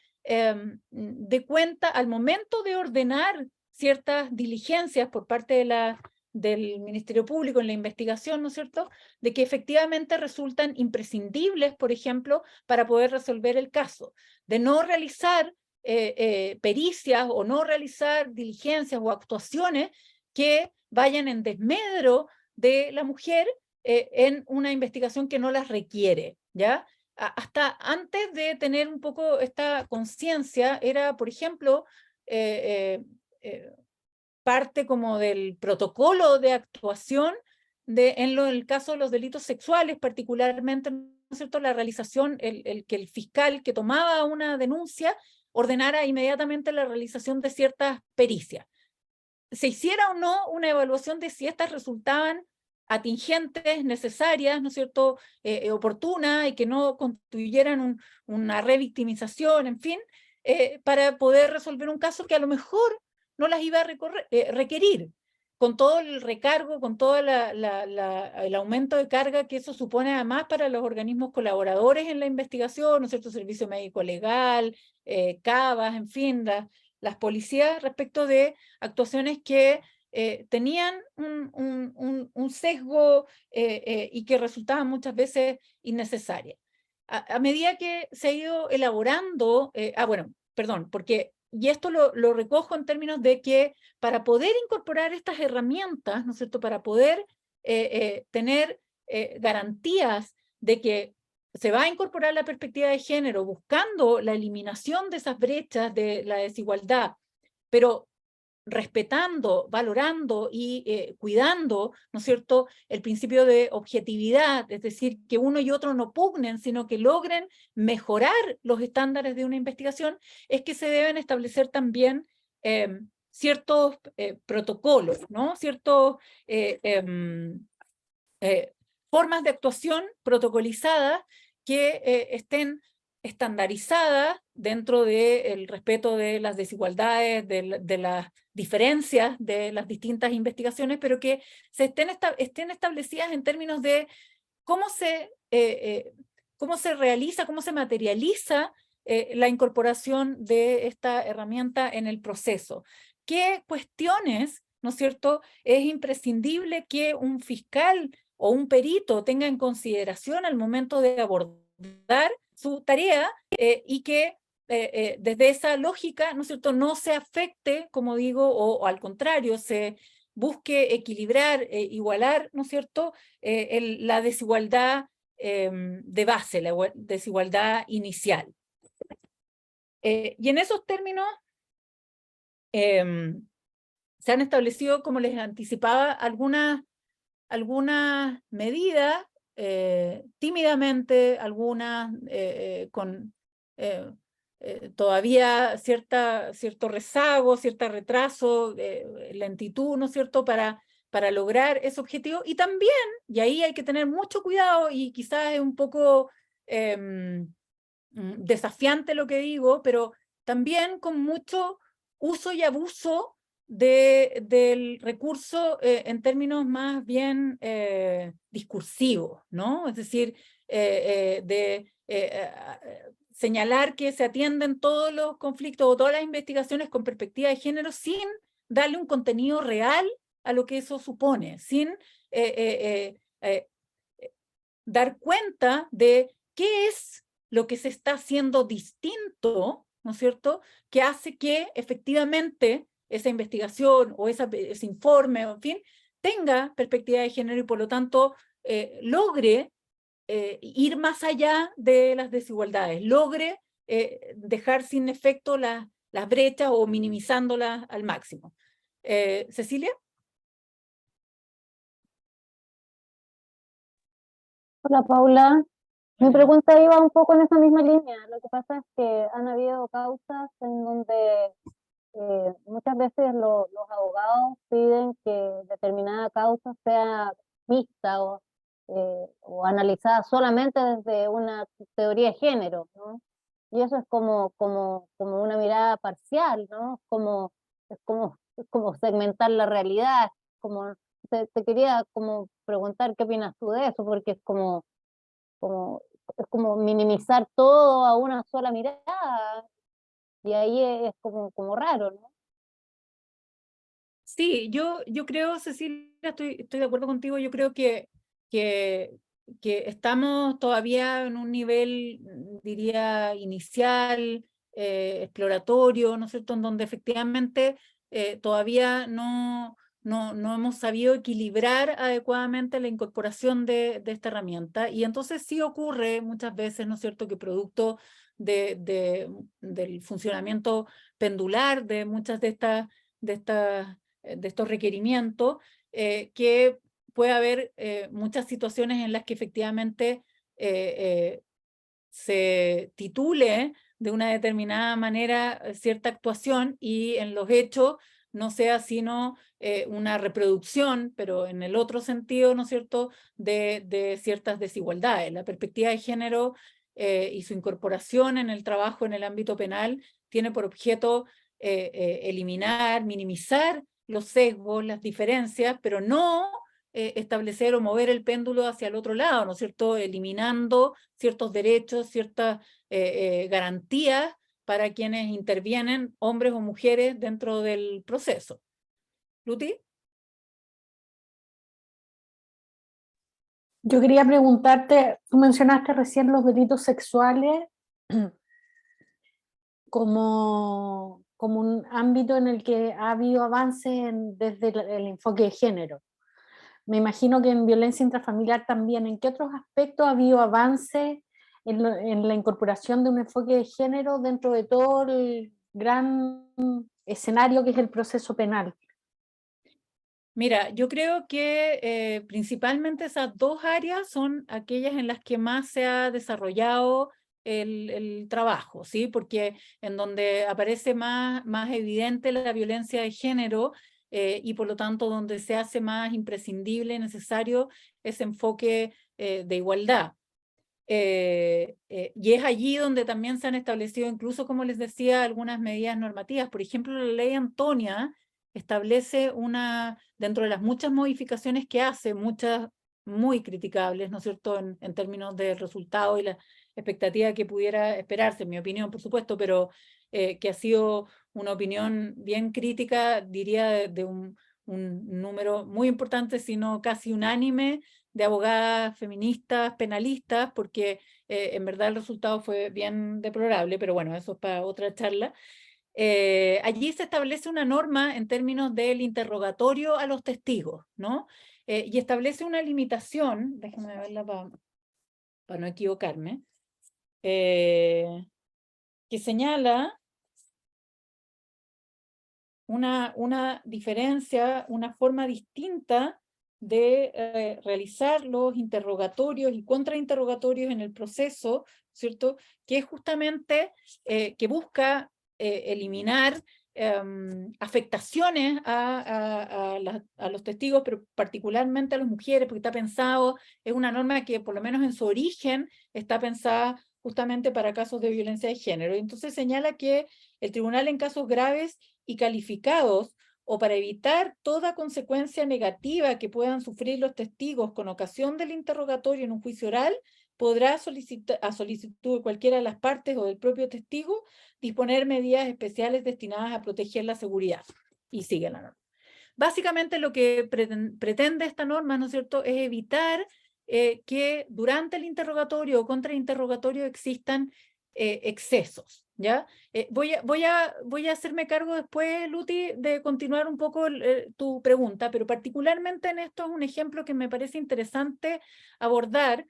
dé cuenta al momento de ordenar ciertas diligencias por parte del Ministerio Público en la investigación, ¿no es cierto?, de que efectivamente resultan imprescindibles, por ejemplo, para poder resolver el caso, de no realizar pericias o no realizar diligencias o actuaciones que vayan en desmedro de la mujer en una investigación que no las requiere, ¿ya? Hasta antes de tener un poco esta conciencia, era, por ejemplo, parte como del protocolo de actuación en el caso de los delitos sexuales, particularmente, ¿no es cierto?, la realización, que el fiscal que tomaba una denuncia ordenara inmediatamente la realización de ciertas pericias. Se hiciera o no una evaluación de si estas resultaban atingentes, necesarias, ¿no es cierto?, oportunas, y que no constituyeran una revictimización, en fin, para poder resolver un caso que a lo mejor no las iba a requerir, con todo el recargo, con todo el aumento de carga que eso supone además para los organismos colaboradores en la investigación, ¿no es cierto?, Servicio Médico Legal, CABAS, en fin, las policías, respecto de actuaciones que tenían un sesgo y que resultaban muchas veces innecesarias. A medida que se ha ido elaborando, y esto lo recojo en términos de que para poder incorporar estas herramientas, ¿no es cierto?, para poder tener garantías de que se va a incorporar la perspectiva de género buscando la eliminación de esas brechas de la desigualdad, pero respetando, valorando y cuidando, ¿no es cierto?, el principio de objetividad, es decir, que uno y otro no pugnen, sino que logren mejorar los estándares de una investigación, es que se deben establecer también ciertos protocolos, ¿no?, ciertos formas de actuación protocolizadas que estén estandarizada dentro del respeto de las desigualdades, de las diferencias de las distintas investigaciones, pero que estén establecidas en términos de cómo se realiza, cómo se materializa la incorporación de esta herramienta en el proceso. ¿Qué cuestiones, ¿no es cierto?, es imprescindible que un fiscal o un perito tenga en consideración al momento de abordar su tarea y que desde esa lógica, ¿no es cierto?, no se afecte, como digo, o al contrario, se busque equilibrar, igualar, ¿no es cierto?, la desigualdad de base, la desigualdad inicial. Y en esos términos se han establecido, como les anticipaba, algunas medidas, tímidamente, algunas con todavía cierto rezago, cierto retraso, lentitud, ¿no es cierto?, para lograr ese objetivo. Y también, y ahí hay que tener mucho cuidado, y quizás es un poco desafiante lo que digo, pero también con mucho uso y abuso del recurso en términos más bien discursivos, ¿no? Es decir, señalar que se atienden todos los conflictos o todas las investigaciones con perspectiva de género sin darle un contenido real a lo que eso supone, sin dar cuenta de qué es lo que se está haciendo distinto, ¿no es cierto?, que hace que efectivamente esa investigación o ese informe, en fin, tenga perspectiva de género y por lo tanto logre ir más allá de las desigualdades, logre dejar sin efecto las brechas o minimizándolas al máximo. Cecilia. Hola Paula, mi pregunta iba un poco en esa misma línea. Lo que pasa es que han habido causas en donde muchas veces los abogados piden que determinada causa sea vista o analizada solamente desde una teoría de género, ¿no? Y eso es como una mirada parcial, ¿no? Es como segmentar la realidad. Como, te quería como preguntar qué opinas tú de eso, porque como, es como minimizar todo a una sola mirada, y ahí es como raro, ¿no? Sí, yo creo, Cecilia, estoy de acuerdo contigo, yo creo que estamos todavía en un nivel, diría, inicial, exploratorio, ¿no es cierto?, en donde efectivamente todavía no hemos sabido equilibrar adecuadamente la incorporación de esta herramienta, y entonces sí ocurre muchas veces, ¿no es cierto?, que producto del funcionamiento pendular de muchas de estos requerimientos, que puede haber muchas situaciones en las que efectivamente se titule de una determinada manera cierta actuación y en los hechos no sea sino una reproducción, pero en el otro sentido, ¿no es cierto?, de ciertas desigualdades. La perspectiva de género y su incorporación en el trabajo en el ámbito penal tiene por objeto eliminar, minimizar los sesgos, las diferencias, pero no establecer o mover el péndulo hacia el otro lado, ¿no es cierto?, eliminando ciertos derechos, ciertas garantías para quienes intervienen, hombres o mujeres, dentro del proceso. ¿Luti? Yo quería preguntarte, tú mencionaste recién los delitos sexuales como un ámbito en el que ha habido avances desde el enfoque de género. Me imagino que en violencia intrafamiliar también. ¿En qué otros aspectos ha habido avances en la incorporación de un enfoque de género dentro de todo el gran escenario que es el proceso penal? Mira, yo creo que principalmente esas dos áreas son aquellas en las que más se ha desarrollado el trabajo, ¿sí? Porque en donde aparece más evidente la violencia de género y por lo tanto donde se hace más imprescindible, necesario ese enfoque de igualdad. y es allí donde también se han establecido, incluso como les decía, algunas medidas normativas. Por ejemplo, la ley Antonia establece dentro de las muchas modificaciones que hace, muchas muy criticables, ¿no es cierto?, en términos de resultado y la expectativa que pudiera esperarse, en mi opinión, por supuesto, pero que ha sido una opinión bien crítica, diría, de un número muy importante, sino casi unánime, de abogadas feministas, penalistas, porque en verdad el resultado fue bien deplorable, pero bueno, eso es para otra charla. Allí se establece una norma en términos del interrogatorio a los testigos, ¿no? Y establece una limitación, déjenme verla para no equivocarme, que señala una diferencia, una forma distinta de realizar los interrogatorios y contrainterrogatorios en el proceso, ¿cierto? Que es justamente que busca eliminar afectaciones a los testigos, pero particularmente a las mujeres, porque está pensado, es una norma que por lo menos en su origen está pensada justamente para casos de violencia de género. Entonces señala que el tribunal en casos graves y calificados o para evitar toda consecuencia negativa que puedan sufrir los testigos con ocasión del interrogatorio en un juicio oral, podrá solicitar, a solicitud de cualquiera de las partes o del propio testigo, disponer medidas especiales destinadas a proteger la seguridad. Y sigue la norma. Básicamente lo que pretende esta norma, ¿no es cierto?, es evitar que durante el interrogatorio o contrainterrogatorio existan excesos, ¿ya? Voy a hacerme cargo después, Luti, de continuar un poco tu pregunta, pero particularmente en esto es un ejemplo que me parece interesante abordar.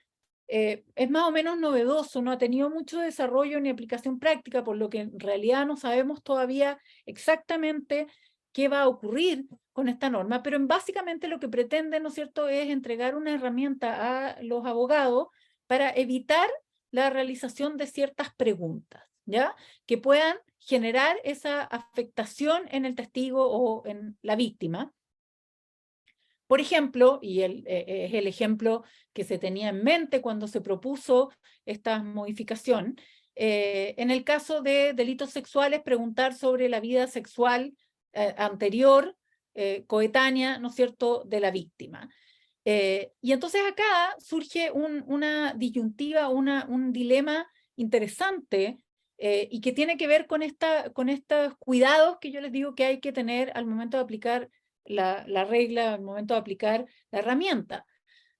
Es más o menos novedoso, no ha tenido mucho desarrollo ni aplicación práctica, por lo que en realidad no sabemos todavía exactamente qué va a ocurrir con esta norma, pero básicamente lo que pretende, ¿no es cierto?, es entregar una herramienta a los abogados para evitar la realización de ciertas preguntas, ¿ya?, que puedan generar esa afectación en el testigo o en la víctima. Por ejemplo, y es el ejemplo que se tenía en mente cuando se propuso esta modificación, en el caso de delitos sexuales, preguntar sobre la vida sexual anterior, coetánea, ¿no es cierto?, de la víctima. Y entonces acá surge una disyuntiva, un dilema interesante y que tiene que ver con estos cuidados que yo les digo que hay que tener al momento de aplicar la regla, al momento de aplicar la herramienta.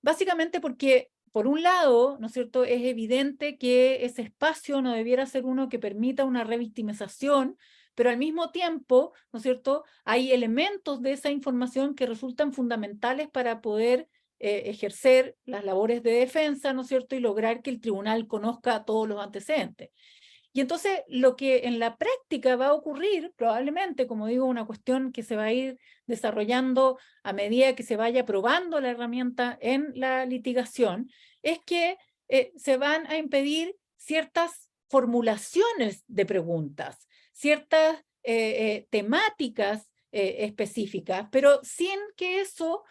Básicamente porque, por un lado, ¿no es cierto?, es evidente que ese espacio no debiera ser uno que permita una revictimización, pero al mismo tiempo, ¿no es cierto?, hay elementos de esa información que resultan fundamentales para poder ejercer las labores de defensa, ¿no es cierto?, y lograr que el tribunal conozca todos los antecedentes. Y entonces lo que en la práctica va a ocurrir, probablemente, como digo, una cuestión que se va a ir desarrollando a medida que se vaya probando la herramienta en la litigación, es que se van a impedir ciertas formulaciones de preguntas, ciertas temáticas específicas, pero sin que eso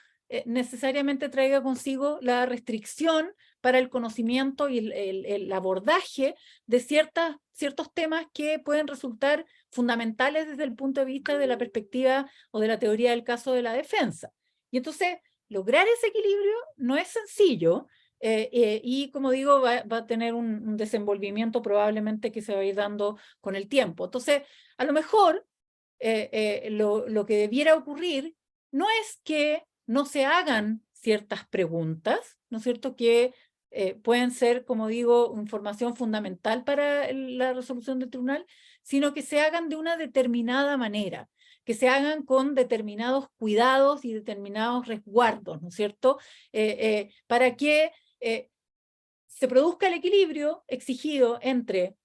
necesariamente traiga consigo la restricción para el conocimiento y el abordaje de ciertos temas que pueden resultar fundamentales desde el punto de vista de la perspectiva o de la teoría del caso de la defensa. Y entonces, lograr ese equilibrio no es sencillo y, como digo, va a tener un desenvolvimiento probablemente que se va a ir dando con el tiempo. Entonces, a lo mejor lo que debiera ocurrir no es que no se hagan ciertas preguntas, ¿no es cierto?, que pueden ser, como digo, información fundamental para la resolución del tribunal, sino que se hagan de una determinada manera, que se hagan con determinados cuidados y determinados resguardos, ¿no es cierto?, para que se produzca el equilibrio exigido entre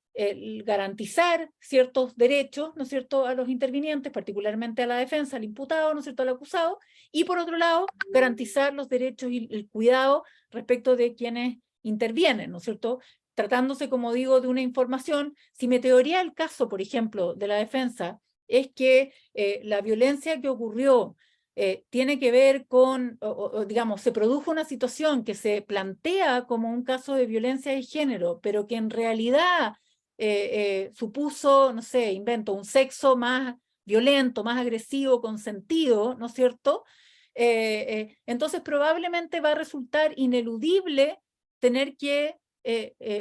garantizar ciertos derechos, ¿no es cierto?, a los intervinientes, particularmente a la defensa, al imputado, ¿no es cierto?, al acusado, y por otro lado, garantizar los derechos y el cuidado respecto de quienes intervienen, ¿no es cierto?, tratándose, como digo, de una información. Si mi teoría del caso, por ejemplo, de la defensa, es que la violencia que ocurrió tiene que ver con, digamos, se produjo una situación que se plantea como un caso de violencia de género, pero que en realidad supuso, no sé, invento, un sexo más violento, más agresivo, consentido, ¿no es cierto? Entonces probablemente va a resultar ineludible tener que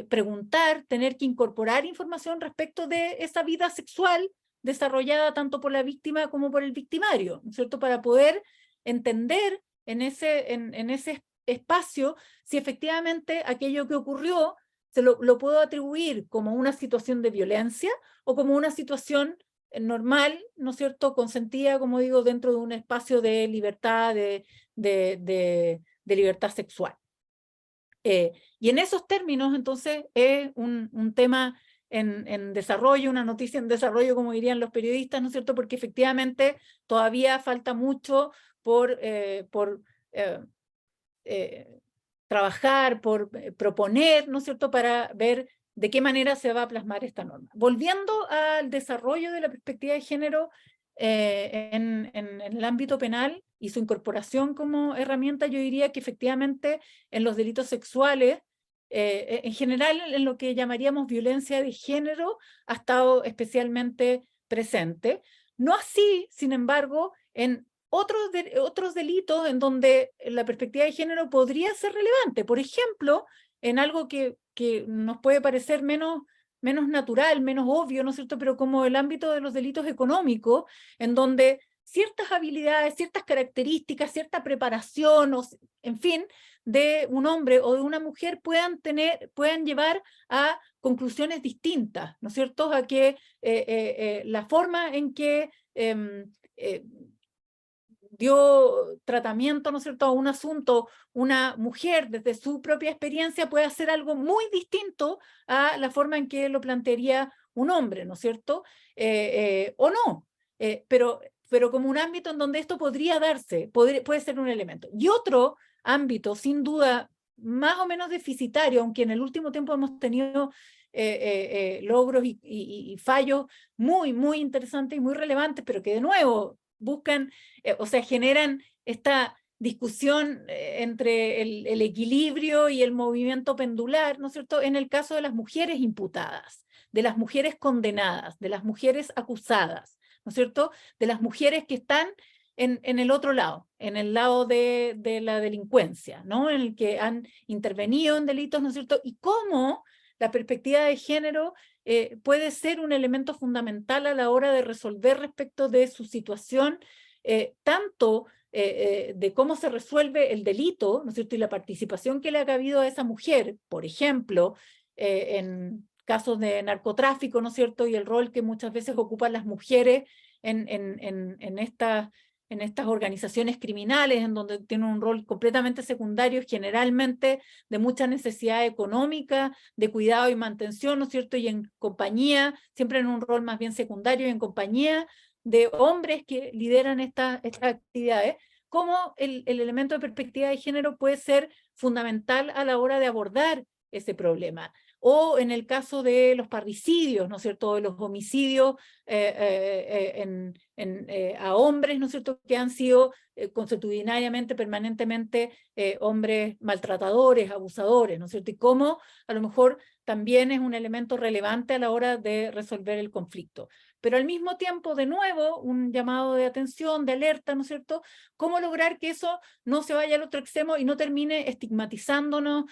preguntar, tener que incorporar información respecto de esa vida sexual desarrollada tanto por la víctima como por el victimario, ¿no es cierto? Para poder entender en ese espacio si efectivamente aquello que ocurrió lo puedo atribuir como una situación de violencia o como una situación normal, ¿no es cierto?, consentida, como digo, dentro de un espacio de libertad, de libertad sexual. Y en esos términos, entonces, es un tema en desarrollo, una noticia en desarrollo, como dirían los periodistas, ¿no es cierto?, porque efectivamente todavía falta mucho por trabajar, por proponer, ¿no es cierto?, para ver de qué manera se va a plasmar esta norma. Volviendo al desarrollo de la perspectiva de género en el ámbito penal y su incorporación como herramienta, yo diría que efectivamente en los delitos sexuales, en general en lo que llamaríamos violencia de género, ha estado especialmente presente. No así, sin embargo, en otros delitos en donde la perspectiva de género podría ser relevante. Por ejemplo, en algo que nos puede parecer menos natural, menos obvio, ¿no es cierto?, pero como el ámbito de los delitos económicos, en donde ciertas habilidades, ciertas características, cierta preparación, en fin, de un hombre o de una mujer puedan llevar a conclusiones distintas, ¿no es cierto?, a que la forma en que dio tratamiento, ¿no es cierto?, a un asunto, una mujer desde su propia experiencia puede hacer algo muy distinto a la forma en que lo plantearía un hombre, ¿no es cierto? O no, pero como un ámbito en donde esto podría darse, puede ser un elemento. Y otro ámbito, sin duda, más o menos deficitario, aunque en el último tiempo hemos tenido logros y fallos muy, muy interesantes y muy relevantes, pero que de nuevo buscan, o sea, generan esta discusión entre el equilibrio y el movimiento pendular, ¿no es cierto?, en el caso de las mujeres imputadas, de las mujeres condenadas, de las mujeres acusadas, ¿no es cierto?, de las mujeres que están en el otro lado, en el lado de la delincuencia, ¿no?, en el que han intervenido en delitos, ¿no es cierto?, y cómo la perspectiva de género puede ser un elemento fundamental a la hora de resolver respecto de su situación, tanto de cómo se resuelve el delito, ¿no es cierto?, y la participación que le ha cabido a esa mujer, por ejemplo, en casos de narcotráfico, ¿no es cierto?, y el rol que muchas veces ocupan las mujeres en estas organizaciones criminales, en donde tienen un rol completamente secundario, generalmente de mucha necesidad económica, de cuidado y mantención, ¿no es cierto?, y en compañía, siempre en un rol más bien secundario, y en compañía de hombres que lideran estas actividades, cómo el elemento de perspectiva de género puede ser fundamental a la hora de abordar ese problema. O en el caso de los parricidios, ¿no es cierto?, de los homicidios a hombres, ¿no es cierto?, que han sido consuetudinariamente, permanentemente hombres maltratadores, abusadores, ¿no es cierto?, y cómo a lo mejor también es un elemento relevante a la hora de resolver el conflicto. Pero al mismo tiempo, de nuevo, un llamado de atención, de alerta, ¿no es cierto?, cómo lograr que eso no se vaya al otro extremo y no termine estigmatizándonos,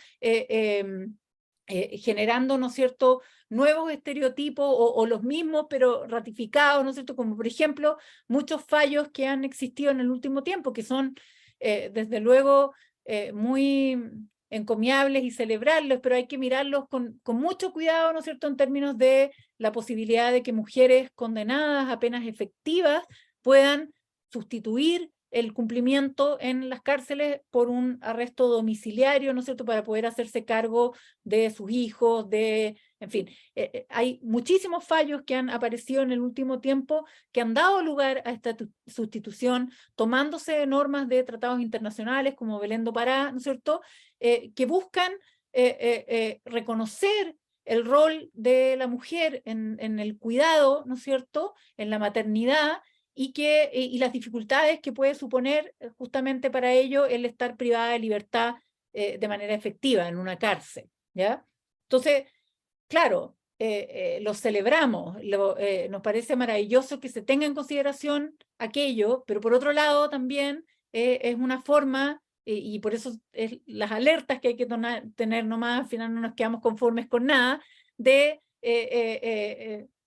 generando, ¿no es cierto?, nuevos estereotipos o los mismos, pero ratificados, ¿no es cierto?, como por ejemplo muchos fallos que han existido en el último tiempo, que son desde luego muy encomiables y celebrarlos, pero hay que mirarlos con mucho cuidado, ¿no es cierto?, en términos de la posibilidad de que mujeres condenadas a penas efectivas puedan sustituir el cumplimiento en las cárceles por un arresto domiciliario, ¿no es cierto?, para poder hacerse cargo de sus hijos, en fin, hay muchísimos fallos que han aparecido en el último tiempo que han dado lugar a esta sustitución, tomándose de normas de tratados internacionales como Belén do Pará, ¿no es cierto?, que buscan reconocer el rol de la mujer en el cuidado, ¿no es cierto?, en la maternidad, y las dificultades que puede suponer justamente para ello el estar privada de libertad de manera efectiva en una cárcel, ¿ya? Entonces, claro, lo celebramos, nos parece maravilloso que se tenga en consideración aquello, pero por otro lado también es una forma, y por eso es las alertas que hay que tener nomás, al final no nos quedamos conformes con nada, de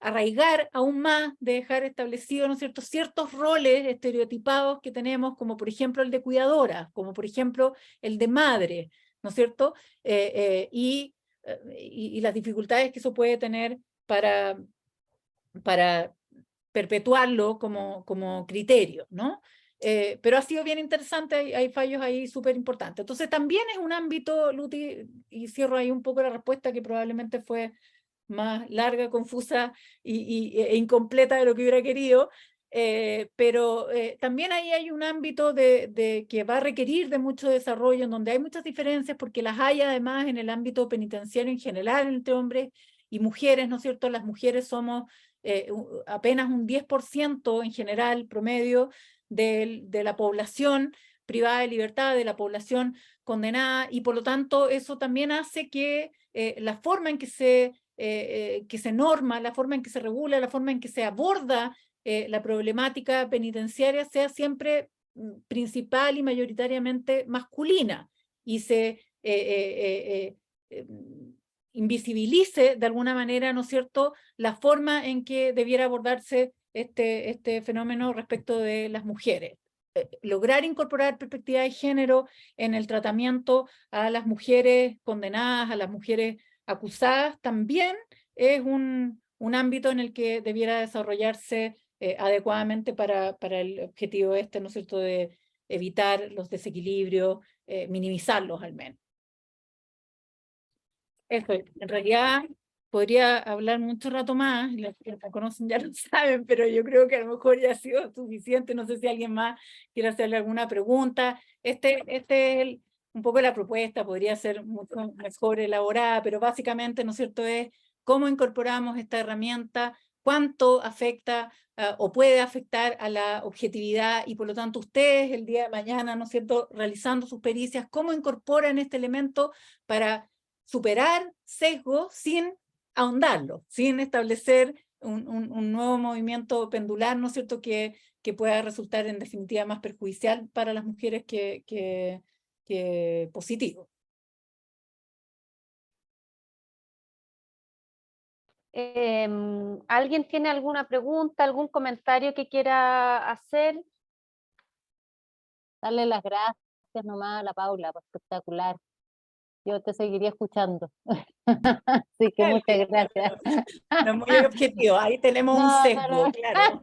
arraigar aún más, de dejar establecidos, ¿no es cierto?, ciertos roles estereotipados que tenemos, como por ejemplo el de cuidadora, como por ejemplo el de madre, ¿no es cierto?, y las dificultades que eso puede tener para perpetuarlo como criterio, ¿no? Pero ha sido bien interesante, hay fallos ahí súper importantes. Entonces también es un ámbito, Luti, y cierro ahí un poco la respuesta que probablemente fue más larga, confusa e incompleta de lo que hubiera querido, pero también ahí hay un ámbito que va a requerir de mucho desarrollo, en donde hay muchas diferencias, porque las hay además en el ámbito penitenciario en general entre hombres y mujeres, ¿no es cierto? Las mujeres somos apenas un 10% en general, promedio, de la población privada de libertad, de la población condenada, y por lo tanto eso también hace que la forma en que se norma, la forma en que se regula, la forma en que se aborda la problemática penitenciaria sea siempre principal y mayoritariamente masculina, y se invisibilice de alguna manera, ¿no es cierto?, la forma en que debiera abordarse este fenómeno respecto de las mujeres. Lograr incorporar perspectiva de género en el tratamiento a las mujeres condenadas, a las mujeres acusadas, también es un ámbito en el que debiera desarrollarse adecuadamente para el objetivo ¿no es cierto?, de evitar los desequilibrios, minimizarlos al menos. Eso, en realidad podría hablar mucho rato más, los que me conocen ya lo saben, pero yo creo que a lo mejor ya ha sido suficiente. No sé si alguien más quiere hacerle alguna pregunta. Este es un poco la propuesta, podría ser mucho mejor elaborada, pero básicamente, ¿no es cierto?, es cómo incorporamos esta herramienta, cuánto afecta o puede afectar a la objetividad, y por lo tanto ustedes el día de mañana, ¿no es cierto?, realizando sus pericias, cómo incorporan este elemento para superar sesgos sin ahondarlo, sin establecer un nuevo movimiento pendular, ¿no es cierto?, que pueda resultar en definitiva más perjudicial para las mujeres que positivo. ¿Alguien tiene alguna pregunta, algún comentario que quiera hacer? Darle las gracias nomás a la Paula, pues, espectacular. Yo te seguiría escuchando. Así que muchas gracias. No es muy objetivo, ahí tenemos un sesgo, claro.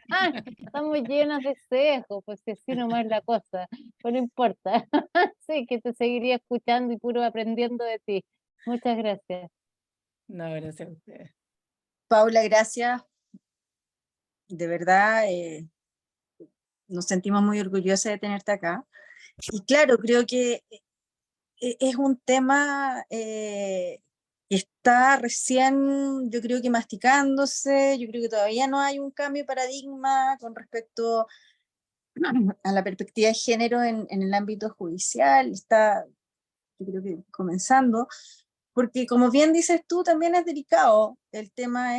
Estamos llenos de sesgos, pues así nomás es la cosa, pero no importa. Sí, que te seguiría escuchando y puro aprendiendo de ti. Muchas gracias. No, gracias a ustedes. Paula, gracias. De verdad, nos sentimos muy orgullosas de tenerte acá. Y claro, creo que es un tema que está recién, yo creo que masticándose. Yo creo que todavía no hay un cambio de paradigma con respecto a la perspectiva de género en el ámbito judicial. Está, yo creo que comenzando, porque como bien dices tú, también es delicado el tema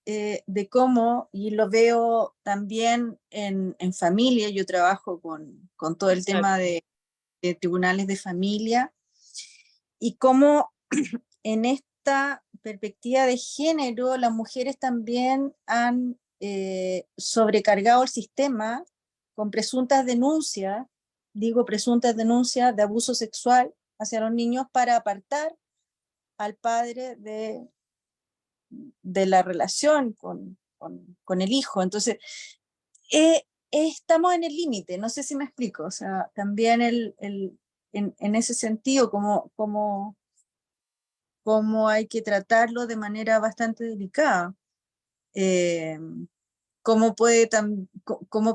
de cómo, y lo veo también en familia. Yo trabajo con todo el tema de tribunales de familia, y cómo en esta perspectiva de género las mujeres también han sobrecargado el sistema con presuntas denuncias, digo presuntas denuncias de abuso sexual hacia los niños, para apartar al padre de la relación con el hijo. Entonces, estamos en el límite, no sé si me explico. O sea, también en ese sentido, como hay que tratarlo de manera bastante delicada. Cómo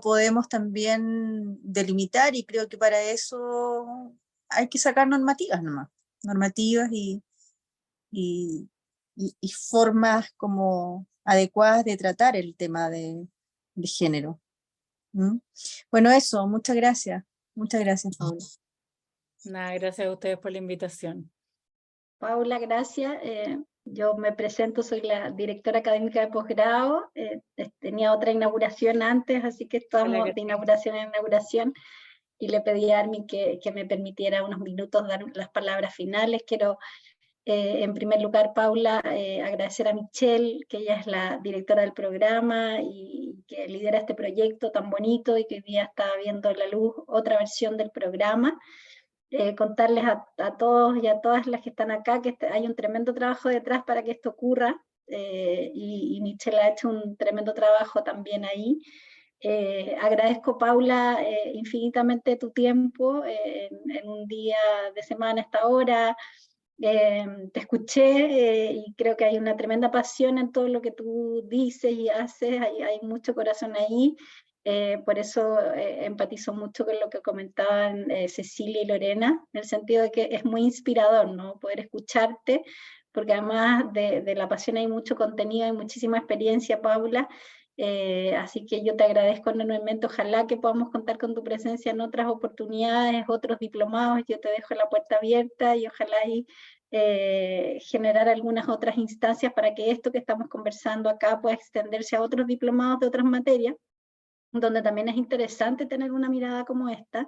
podemos también delimitar, y creo que para eso hay que sacar normativas nomás, normativas y formas como adecuadas de tratar el tema de género. Bueno, eso, muchas gracias. Muchas gracias, Paula. Nada, gracias a ustedes por la invitación. Paula, gracias. Yo me presento, soy la directora académica de posgrado. Tenía otra inauguración antes, así que estamos de inauguración en inauguración. Y le pedí a Armin que me permitiera unos minutos dar las palabras finales. Quiero, en primer lugar, Paula, agradecer a Michelle, que ella es la directora del programa y que lidera este proyecto tan bonito y que hoy día está viendo la luz otra versión del programa. Contarles a todos y a todas las que están acá que hay un tremendo trabajo detrás para que esto ocurra, y Michelle ha hecho un tremendo trabajo también ahí. Agradezco, Paula, infinitamente tu tiempo en un día de semana a esta hora. Te escuché y creo que hay una tremenda pasión en todo lo que tú dices y haces, hay mucho corazón ahí. Por eso empatizo mucho con lo que comentaban Cecilia y Lorena, en el sentido de que es muy inspirador, ¿no? Poder escucharte, porque además de la pasión hay mucho contenido, hay muchísima experiencia, Paula. Así que yo te agradezco enormemente. Ojalá que podamos contar con tu presencia en otras oportunidades, otros diplomados. Yo te dejo la puerta abierta y ojalá ahí generar algunas otras instancias para que esto que estamos conversando acá pueda extenderse a otros diplomados de otras materias, donde también es interesante tener una mirada como esta.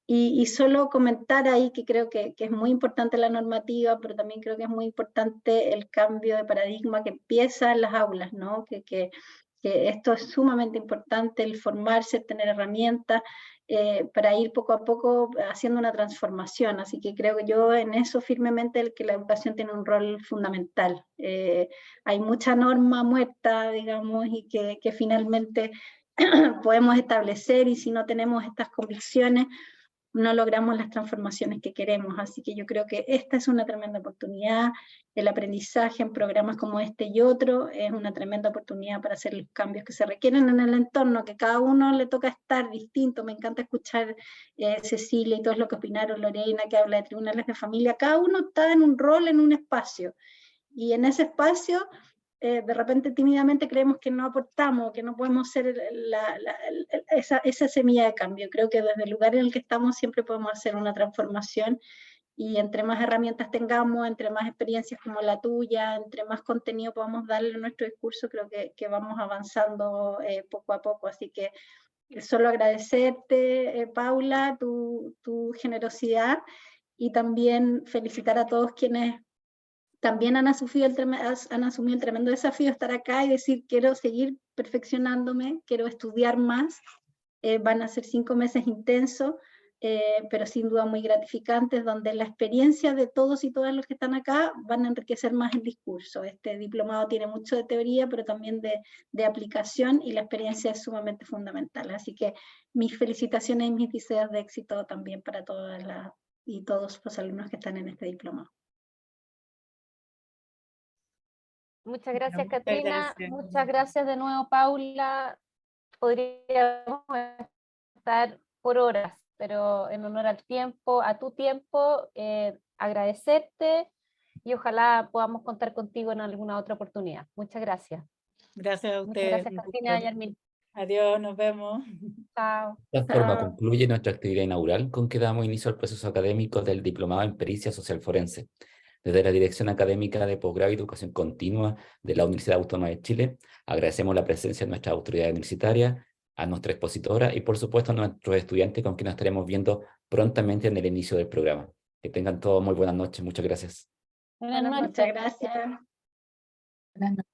Y solo comentar ahí que creo que es muy importante la normativa, pero también creo que es muy importante el cambio de paradigma que empieza en las aulas, ¿no? Que esto es sumamente importante, el formarse, el tener herramientas para ir poco a poco haciendo una transformación. Así que creo que yo en eso firmemente que la educación tiene un rol fundamental. Hay mucha norma muerta, digamos, y que finalmente podemos establecer, y si no tenemos estas convicciones, no logramos las transformaciones que queremos. Así que yo creo que esta es una tremenda oportunidad. El aprendizaje en programas como este y otro es una tremenda oportunidad para hacer los cambios que se requieren en el entorno, que cada uno le toca estar distinto. Me encanta escuchar Cecilia y todos lo que opinaron, Lorena, que habla de tribunales de familia. Cada uno está en un rol, en un espacio, y en ese espacio de repente tímidamente creemos que no aportamos, que no podemos ser esa semilla de cambio. Creo que desde el lugar en el que estamos siempre podemos hacer una transformación, y entre más herramientas tengamos, entre más experiencias como la tuya, entre más contenido podamos darle a nuestro discurso, creo que vamos avanzando poco a poco. Así que solo agradecerte, Paula, tu generosidad, y también felicitar a todos quienes también han asumido el tremendo desafío de estar acá y decir, quiero seguir perfeccionándome, quiero estudiar más. Van a ser 5 meses intensos, pero sin duda muy gratificantes, donde la experiencia de todos y todas los que están acá van a enriquecer más el discurso. Este diplomado tiene mucho de teoría, pero también de aplicación, y la experiencia es sumamente fundamental. Así que mis felicitaciones y mis deseos de éxito también para todas y todos los alumnos que están en este diplomado. Muchas gracias, Muchas Katrina. gracias. Muchas gracias de nuevo, Paula. Podríamos estar por horas, pero en honor al tiempo, a tu tiempo, agradecerte, y ojalá podamos contar contigo en alguna otra oportunidad. Muchas gracias. Gracias a Muchas ustedes. gracias, un Katrina gusto. y Armin. Adiós, nos vemos. Chao. De esta forma Chao. concluye nuestra actividad inaugural, con que damos inicio al proceso académico del Diplomado en Pericia Social Forense. Desde la Dirección Académica de Posgrado y Educación Continua de la Universidad Autónoma de Chile, agradecemos la presencia de nuestra autoridad universitaria, a nuestra expositora y por supuesto a nuestros estudiantes, con quienes nos estaremos viendo prontamente en el inicio del programa. Que tengan todos muy buenas noches. Muchas gracias. Buenas noches. Muchas gracias. Buenas noches.